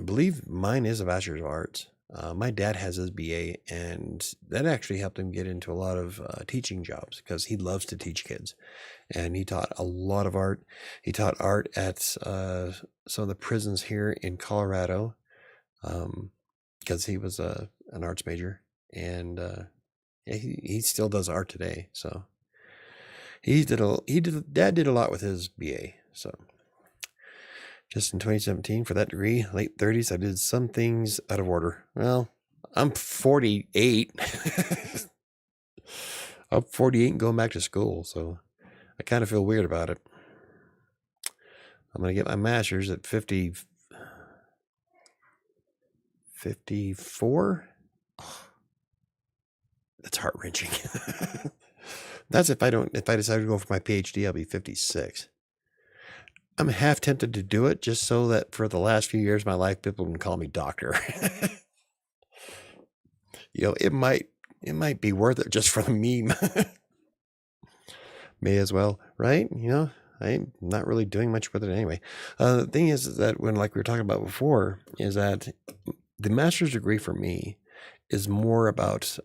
believe mine is a Bachelor's of Arts. My dad has his BA, and that actually helped him get into a lot of teaching jobs because he loves to teach kids. And he taught a lot of art. He taught art at some of the prisons here in Colorado because he was an arts major. And he still does art today. So Dad did a lot with his BA. So just in 2017 for that degree, late 30s, I did some things out of order. Well, I'm 48. I'm 48 and going back to school, so I kind of feel weird about it. I'm going to get my master's at 54. Oh, that's heart-wrenching. That's if I decide to go for my PhD, I'll be 56. I'm half tempted to do it just so that for the last few years of my life, people can call me doctor. It might be worth it just for the meme. May as well, right? I'm not really doing much with it anyway. The thing is that like we were talking about before, is that the master's degree for me is more about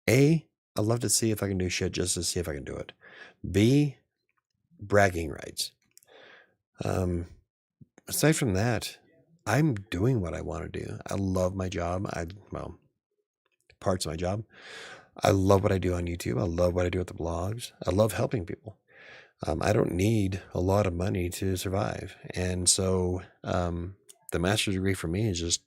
A, I love to see if I can do shit just to see if I can do it. B, bragging rights. Aside from that, I'm doing what I want to do. I love my job. Parts of my job. I love what I do on YouTube. I love what I do with the blogs. I love helping people. I don't need a lot of money to survive. And so the master's degree for me is just,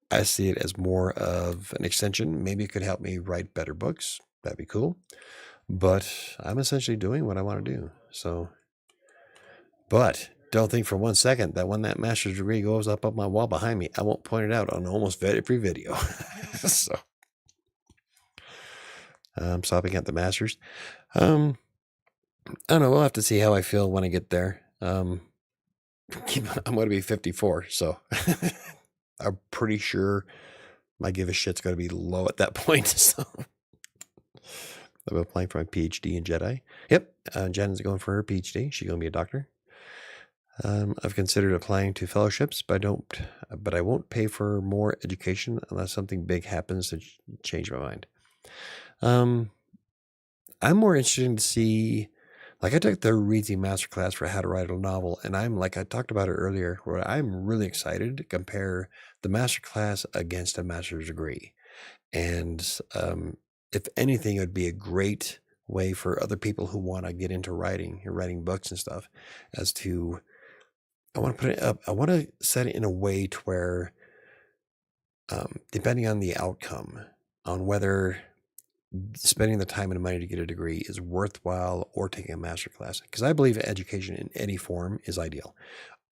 I see it as more of an extension. Maybe it could help me write better books. That'd be cool. But I'm essentially doing what I want to do. So, but don't think for 1 second that when that master's degree goes up on my wall behind me, I won't point it out on almost every video. So I'm stopping at the master's. I don't know. We'll have to see how I feel when I get there. I'm going to be 54, so I'm pretty sure my give a shit's going to be low at that point. So I'm applying for my PhD in Jedi. Yep, Jen's going for her PhD. She's going to be a doctor. I've considered applying to fellowships, but I won't pay for more education unless something big happens to change my mind. I'm more interested to see, like I took the Reedsy Masterclass for how to write a novel, and I'm like I talked about it earlier, where I'm really excited to compare the Masterclass against a master's degree. And if anything, it would be a great way for other people who want to get into writing and writing books and stuff, as to I want to put it up. I want to set it in a way to where, depending on the outcome, on whether spending the time and money to get a degree is worthwhile or taking a master class. Because I believe education in any form is ideal.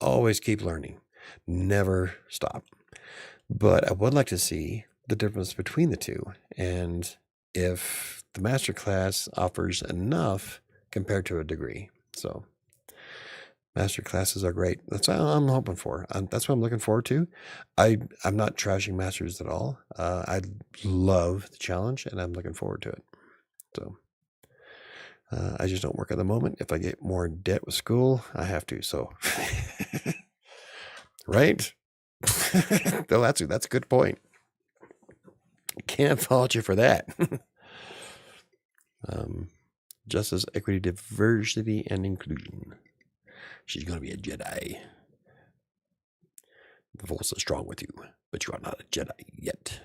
Always keep learning. Never stop. But I would like to see the difference between the two. And if the master class offers enough compared to a degree. So master classes are great. That's what I'm hoping for. That's what I'm looking forward to. I'm not trashing masters at all. I love the challenge, and I'm looking forward to it. So I just don't work at the moment. If I get more in debt with school, I have to. So right? No, that's a good point. Can't fault you for that. Justice, equity, diversity, and inclusion. She's going to be a Jedi. The Force is strong with you, but you are not a Jedi yet.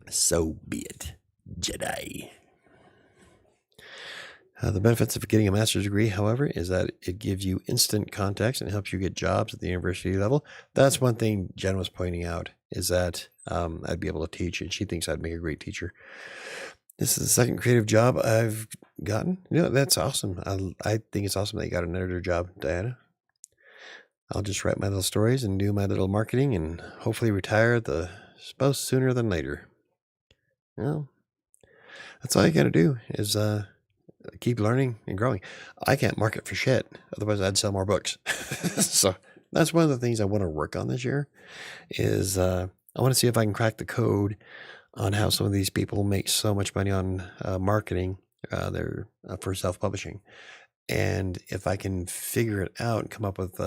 So be it, Jedi. The benefits of getting a master's degree, however, is that it gives you instant context and helps you get jobs at the university level. That's one thing Jen was pointing out, is that I'd be able to teach, and she thinks I'd make a great teacher. This is the second creative job I've gotten. That's awesome. I think it's awesome that you got an editor job, Diana. I'll just write my little stories and do my little marketing and hopefully retire at the spouse sooner than later. Well, that's all you got to do is keep learning and growing. I can't market for shit. Otherwise, I'd sell more books. So that's one of the things I want to work on this year is I want to see if I can crack the code on how some of these people make so much money on marketing for self-publishing. And if I can figure it out and come up with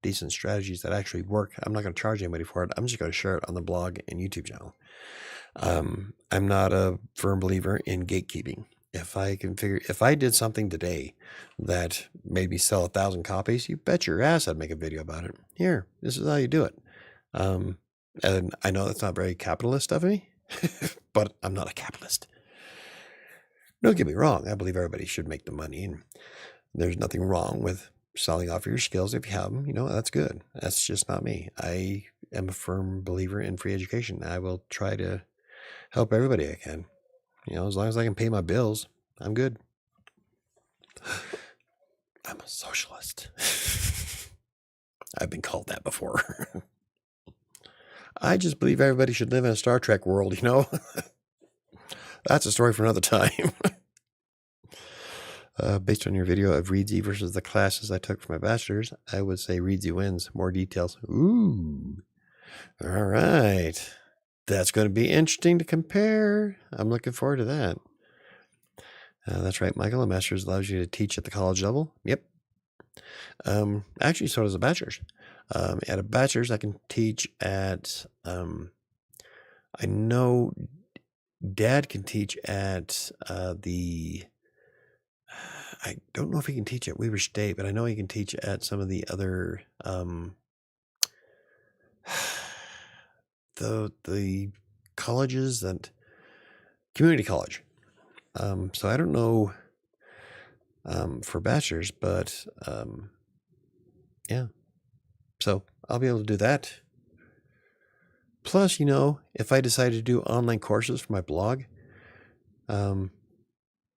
decent strategies that actually work, I'm not going to charge anybody for it. I'm just going to share it on the blog and YouTube channel. I'm not a firm believer in gatekeeping. If I did something today that made me sell 1,000 copies, you bet your ass I'd make a video about it. Here, this is how you do it. And I know that's not very capitalist of me, but I'm not a capitalist. Don't get me wrong. I believe everybody should make the money, and there's nothing wrong with selling off your skills if you have them. That's good. That's just not me. I am a firm believer in free education. I will try to help everybody I can. As long as I can pay my bills, I'm good. I'm a socialist. I've been called that before. I just believe everybody should live in a Star Trek world, That's a story for another time. Based on your video of Reedsy versus the classes I took for my bachelor's, I would say Reedsy wins. More details. Ooh. All right. That's going to be interesting to compare. I'm looking forward to that. That's right, Michael. A master's allows you to teach at the college level. Yep. Actually, so does a bachelor's. At a bachelor's, I can teach at, I know Dad can teach at I don't know if he can teach at Weaver State, but I know he can teach at some of the other, the colleges that community college. So I don't know for bachelor's, but yeah. So I'll be able to do that. Plus, if I decide to do online courses for my blog,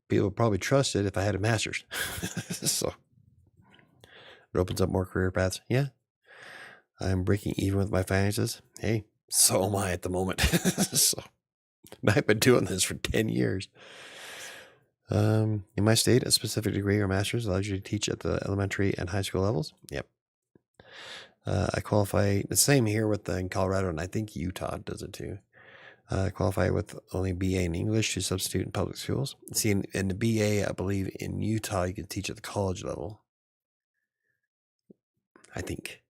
people would probably trust it if I had a master's. So it opens up more career paths. Yeah. I'm breaking even with my finances. Hey, so am I at the moment. So I've been doing this for 10 years. In my state, a specific degree or master's allows you to teach at the elementary and high school levels. Yep. I qualify, the same here in Colorado, and I think Utah does it too. I qualify with only BA in English to substitute in public schools. See, in the BA, I believe in Utah, you can teach at the college level. I think.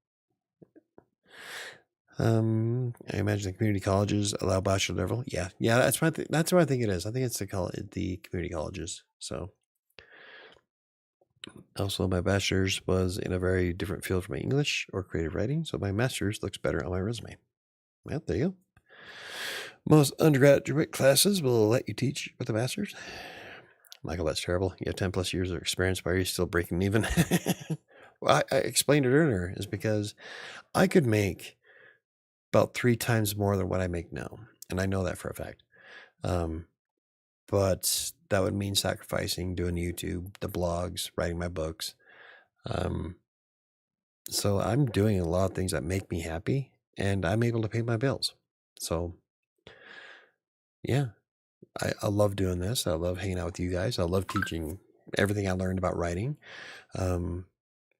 I imagine the community colleges allow bachelor level. Yeah, that's what I think it is. I think it's the community colleges. So, also my bachelor's was in a very different field from my English or creative writing, so my master's looks better on my resume. Well, there you go. Most undergraduate classes will let you teach with a master's. Michael, that's terrible. You have 10 plus years of experience. Why are you still breaking even? Well, I explained it earlier, is because I could make about 3 times more than what I make now. And I know that for a fact. But that would mean sacrificing doing YouTube, the blogs, writing my books. So I'm doing a lot of things that make me happy, and I'm able to pay my bills. So yeah, I love doing this. I love hanging out with you guys. I love teaching everything I learned about writing.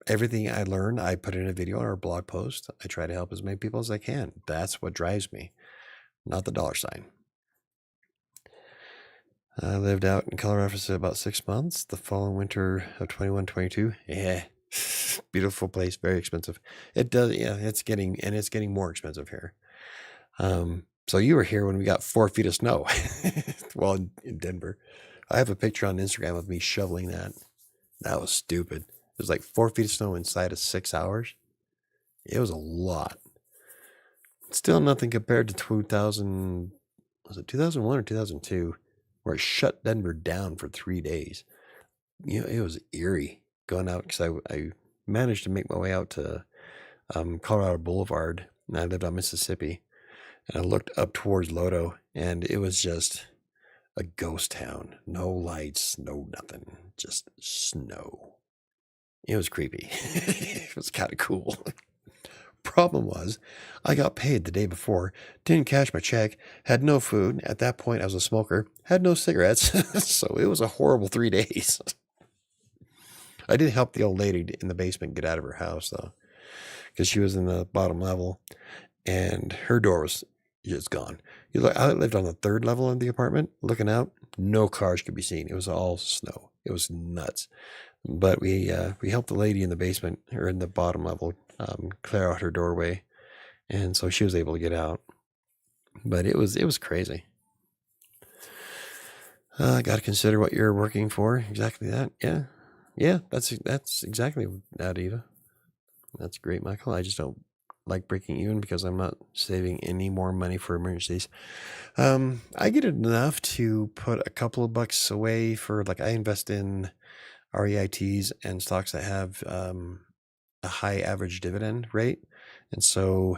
Everything I learned, I put in a video or a blog post. I try to help as many people as I can. That's what drives me, not the dollar sign. I lived out in Colorado for about 6 months. The fall and winter of 21-22. Yeah, beautiful place, very expensive. It does, yeah. It's getting more expensive here. So you were here when we got 4 feet of snow. Well, in Denver. I have a picture on Instagram of me shoveling that. That was stupid. It was like 4 feet of snow inside of 6 hours. It was a lot. Still nothing compared to 2000. Was it 2001 or 2002, where it shut Denver down for 3 days? You know, it was eerie going out, because I managed to make my way out to Colorado Boulevard, and I lived on Mississippi, and I looked up towards Lodo, and it was just a ghost town. No lights, no nothing, just snow. It was creepy. It was kind of cool. Problem was, I got paid the day before, didn't cash my check, had no food. At that point, I was a smoker, had no cigarettes. So it was a horrible 3 days. I did help the old lady in the basement get out of her house, though, because she was in the bottom level, and her door was just gone. I lived on the 3rd level of the apartment. Looking out, no cars could be seen. It was all snow. It was nuts. But we helped the lady in the basement, or in the bottom level, clear out her doorway, and so she was able to get out. But it was crazy. Got to consider what you're working for. Exactly that. Yeah. That's exactly that, Eva. That's great, Michael. I just don't like breaking even because I'm not saving any more money for emergencies. I get enough to put a couple of bucks away for, like, I invest in REITs and stocks that have a high average dividend rate. And so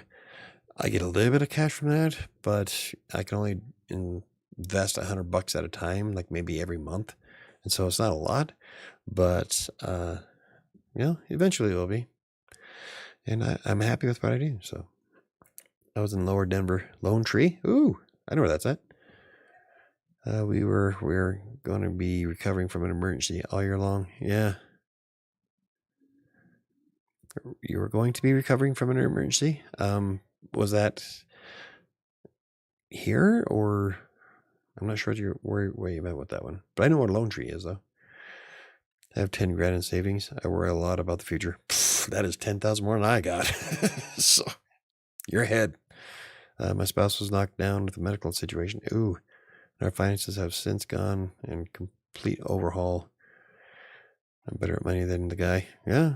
I get a little bit of cash from that, but I can only invest $100 at a time, like maybe every month. And so it's not a lot, but eventually it will be. And I'm happy with what I do. So I was in Lower Denver, Lone Tree. Ooh, I know where that's at. We're going to be recovering from an emergency all year long. Yeah. You were going to be recovering from an emergency? Was that here, or I'm not sure where you meant with that one, but I know what Lone Tree is, though. I have 10 grand in savings. I worry a lot about the future. That is 10,000 more than I got. So you're ahead. My spouse was knocked down with a medical situation. Ooh, our finances have since gone in complete overhaul. I'm better at money than the guy. Yeah.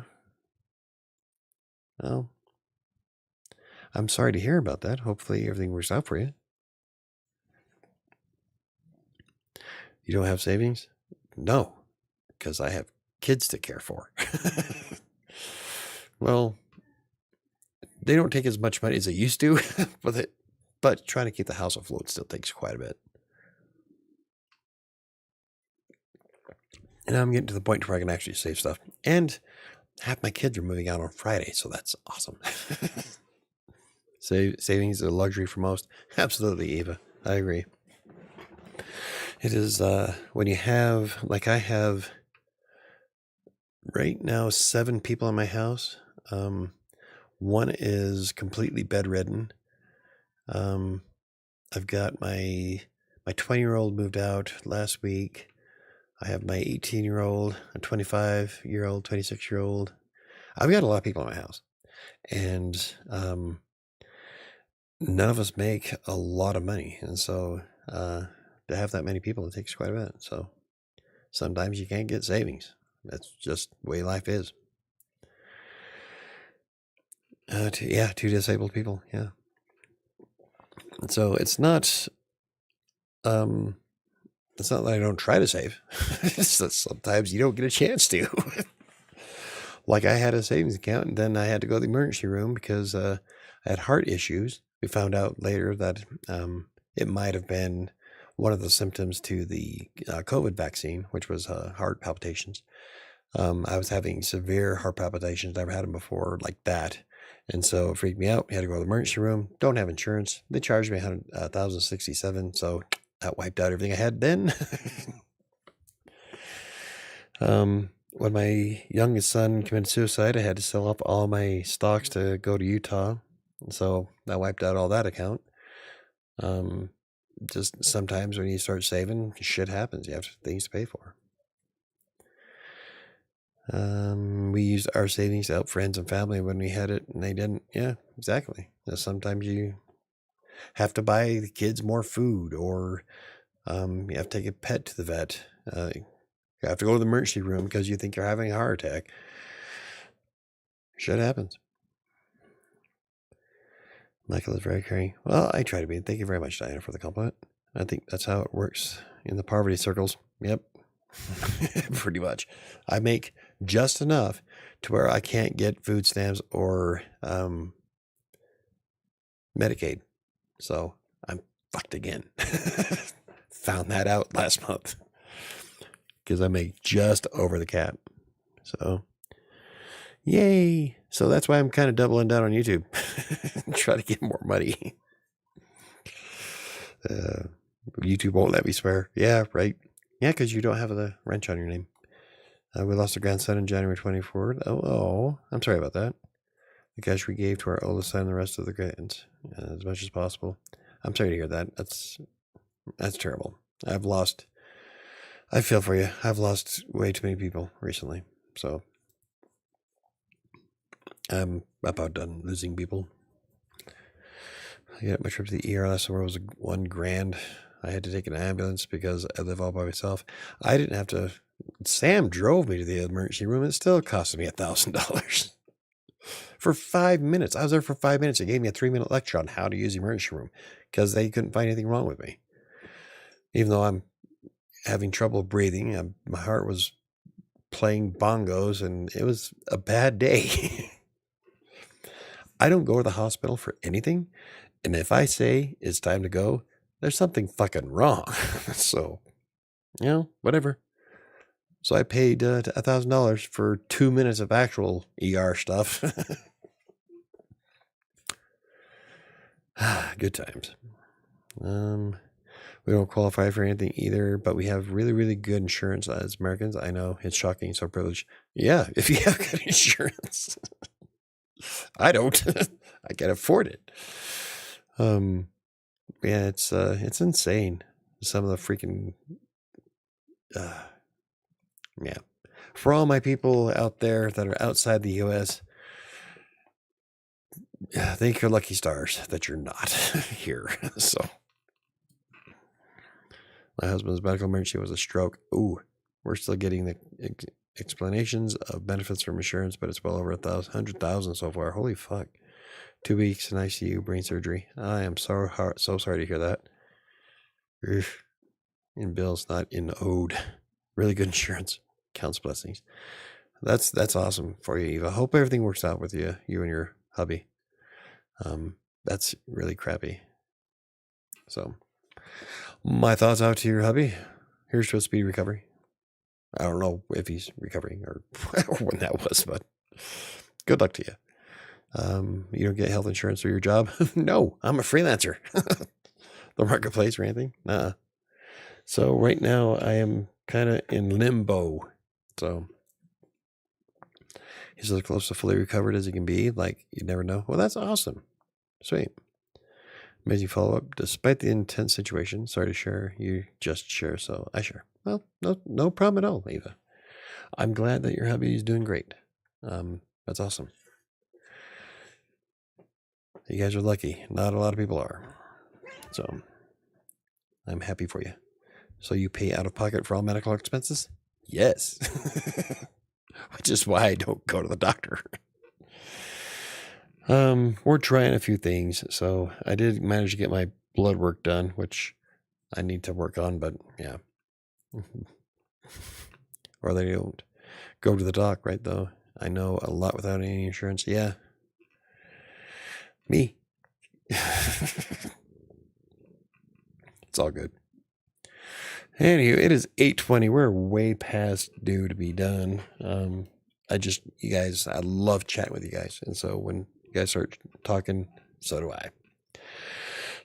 Well, I'm sorry to hear about that. Hopefully everything works out for you. You don't have savings? No, because I have kids to care for. Well, they don't take as much money as they used to, but trying to keep the house afloat still takes quite a bit. And I'm getting to the point where I can actually save stuff. And half my kids are moving out on Friday, so that's awesome. Savings is a luxury for most. Absolutely, Eva. I agree. It is when you have, like I have right now, 7 people in my house. One is completely bedridden. I've got my 20-year-old moved out last week. I have my 18-year-old, a 25-year-old, 26-year-old. I've got a lot of people in my house. And none of us make a lot of money. And so to have that many people, it takes quite a bit. So sometimes you can't get savings. That's just the way life is. 2 disabled people. Yeah. And so it's not that I don't try to save. It's that sometimes you don't get a chance to. Like I had a savings account, and then I had to go to the emergency room because I had heart issues. We found out later that it might have been one of the symptoms to the COVID vaccine, which was heart palpitations. I was having severe heart palpitations. Never had them before like that. And so it freaked me out. I had to go to the emergency room. Don't have insurance. They charged me $1,067. So that wiped out everything I had then. When my youngest son committed suicide, I had to sell off all my stocks to go to Utah. And so that wiped out all that account. Just sometimes when you start saving, shit happens. You have things to pay for. We used our savings to help friends and family when we had it, and they didn't. Yeah, exactly. Sometimes you have to buy the kids more food, or you have to take a pet to the vet. You have to go to the emergency room because you think you're having a heart attack. Shit happens. Michael is very caring. Well, I try to be. Thank you very much, Diana, for the compliment. I think that's how it works in the poverty circles. Yep. Pretty much. I make just enough to where I can't get food stamps or Medicaid. So I'm fucked again. Found that out last month because I make just over the cap. So yay. So that's why I'm kind of doubling down on YouTube. Try to get more money. YouTube won't let me swear. Yeah, right. Yeah, because you don't have the wrench on your name. We lost a grandson on January 24th. Oh, I'm sorry about that. The cash we gave to our oldest son and the rest of the grands as much as possible. I'm sorry to hear that. That's terrible. I feel for you. I've lost way too many people recently. So I'm about done losing people. I got my trip to the ER last summer was $1,000. I had to take an ambulance because I live all by myself. I didn't have to. Sam drove me to the emergency room. It still costed me $1,000 for 5 minutes. I was there for 5 minutes. They gave me a 3-minute lecture on how to use the emergency room because they couldn't find anything wrong with me. Even though I'm having trouble breathing, my heart was playing bongos, and it was a bad day. I don't go to the hospital for anything. And if I say it's time to go, there's something fucking wrong. So, whatever. So I paid $1,000 for 2 minutes of actual ER stuff. Good times. We don't qualify for anything either, but we have really, really good insurance as Americans. I know it's shocking, so privileged. Yeah, if you have good insurance. I don't. I can't afford it. Yeah, it's insane. Some of the freaking yeah. For all my people out there that are outside the U.S., thank your lucky stars that you're not here. So, my husband's medical emergency was a stroke. Ooh, we're still getting the explanations of benefits from insurance, but it's well over 100,000 so far. Holy fuck! 2 weeks in ICU, brain surgery. I am so sorry to hear that. In bills, not in owed. Really good insurance. Counts blessings. That's awesome for you, Eva. Hope everything works out with you and your hubby. That's really crappy. So, my thoughts out to your hubby. Here's to a speedy recovery. I don't know if he's recovering or when that was, but good luck to you. You don't get health insurance through your job? No, I'm a freelancer. The marketplace or anything? Nah. So right now I am kind of in limbo. So he's as close to fully recovered as he can be. Like, you never know. Well, that's awesome. Sweet. Amazing follow-up. Despite the intense situation, sorry to share. You just share, so I share. Well, no problem at all, Eva. I'm glad that your hubby is doing great. That's awesome. You guys are lucky. Not a lot of people are. So I'm happy for you. So you pay out of pocket for all medical expenses? Yes. Which is why I don't go to the doctor. We're trying a few things. So I did manage to get my blood work done, which I need to work on, but yeah. Or they don't go to the doc, right, though? I know a lot without any insurance. Yeah. Me. It's all good. Anywho, it is 8:20. We're way past due to be done. You guys, I love chatting with you guys. And so when you guys start talking, so do I.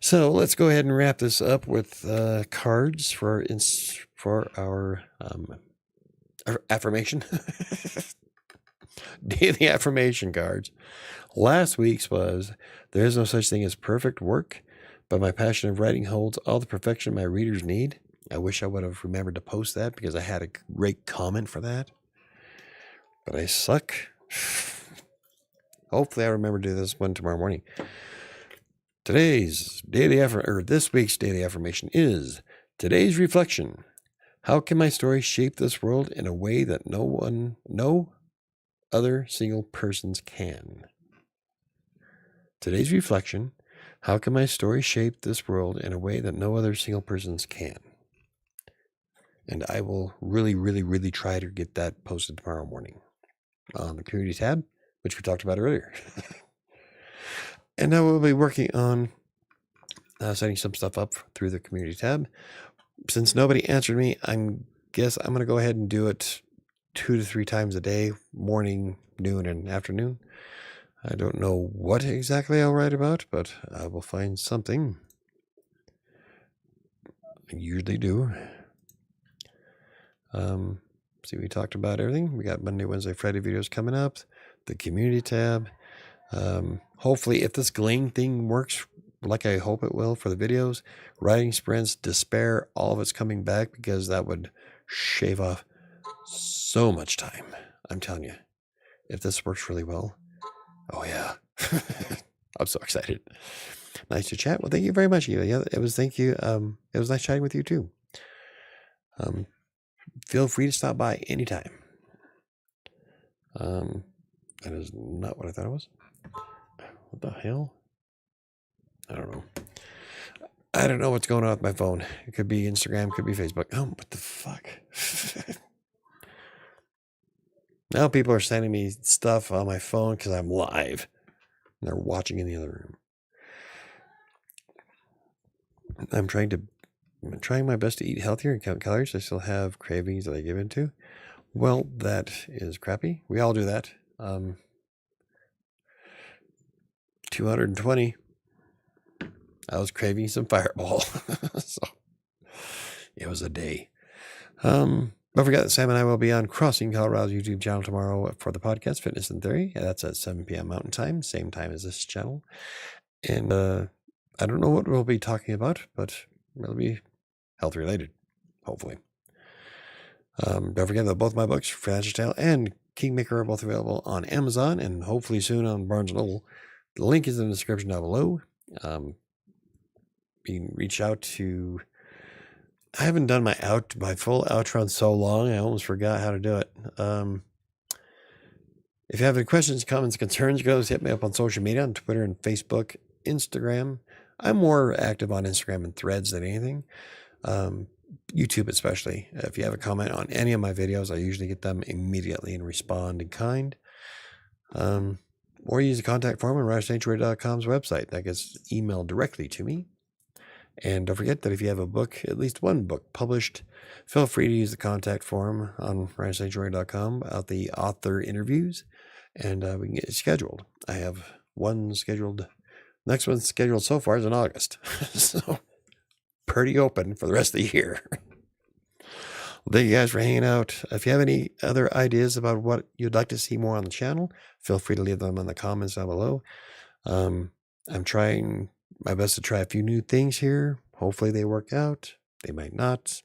So let's go ahead and wrap this up with cards for our affirmation. Daily affirmation cards. Last week's was, there is no such thing as perfect work, but my passion of writing holds all the perfection my readers need. I wish I would have remembered to post that because I had a great comment for that. But I suck. Hopefully I remember to do this one tomorrow morning. This week's daily affirmation is today's reflection. How can my story shape this world in a way that no other single persons can? Today's reflection. How can my story shape this world in a way that no other single persons can? And I will really, really, really try to get that posted tomorrow morning on the community tab, which we talked about earlier. And now we'll be working on setting some stuff up through the community tab. Since nobody answered me, I guess I'm going to go ahead and do it 2 to 3 times a day, morning, noon, and afternoon. I don't know what exactly I'll write about, but I will find something. I usually do. See, we talked about everything. We got Monday, Wednesday, Friday videos coming up. The community tab. Hopefully, if this Gling thing works like I hope it will for the videos, writing sprints, despair, all of it's coming back because that would shave off so much time. I'm telling you, if this works really well. Oh, yeah. I'm so excited. Nice to chat. Well, thank you very much, Eva. Yeah, thank you. It was nice chatting with you, too. Feel free to stop by anytime. That is not what I thought it was. What the hell? I don't know. I don't know what's going on with my phone. It could be Instagram, could be Facebook. Oh, what the fuck? Now people are sending me stuff on my phone because I'm live. And they're watching in the other room. I'm trying my best to eat healthier and count calories. I still have cravings that I give into. Well, that is crappy. We all do that. 220. I was craving some Fireball. So it was a day. Don't forget that Sam and I will be on Crossing Colorado's YouTube channel tomorrow for the podcast Fitness in Theory. That's at 7 p.m. Mountain Time, same time as this channel. And I don't know what we'll be talking about, but it'll be health related, hopefully. Don't forget that both my books, Financial Tale and Kingmaker, are both available on Amazon and hopefully soon on Barnes & Noble. The link is in the description down below. You can reach out to... I haven't done my full outro in so long, I almost forgot how to do it. If you have any questions, comments, concerns, you can always hit me up on social media, on Twitter and Facebook, Instagram. I'm more active on Instagram and Threads than anything. YouTube especially. If you have a comment on any of my videos, I usually get them immediately and respond in kind. Or use the contact form on WriterSanctuary.com's website. That gets emailed directly to me. And don't forget that if you have a book, at least one book published, feel free to use the contact form on WriterSanctuary.com about the author interviews, and we can get it scheduled. I have one scheduled. Next one's scheduled so far is in August. So pretty open for the rest of the year. Well, thank you guys for hanging out. If you have any other ideas about what you'd like to see more on the channel, feel free to leave them in the comments down below. I'm trying my best to try a few new things here. Hopefully they work out. They might not.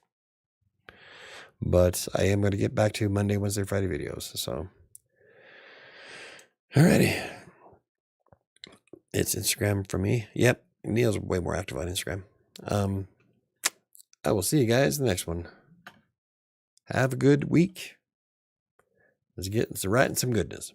But I am going to get back to Monday, Wednesday, Friday videos. So, alrighty. It's Instagram for me. Yep, Neil's way more active on Instagram. I will see you guys in the next one. Have a good week. Let's get to writing some goodness.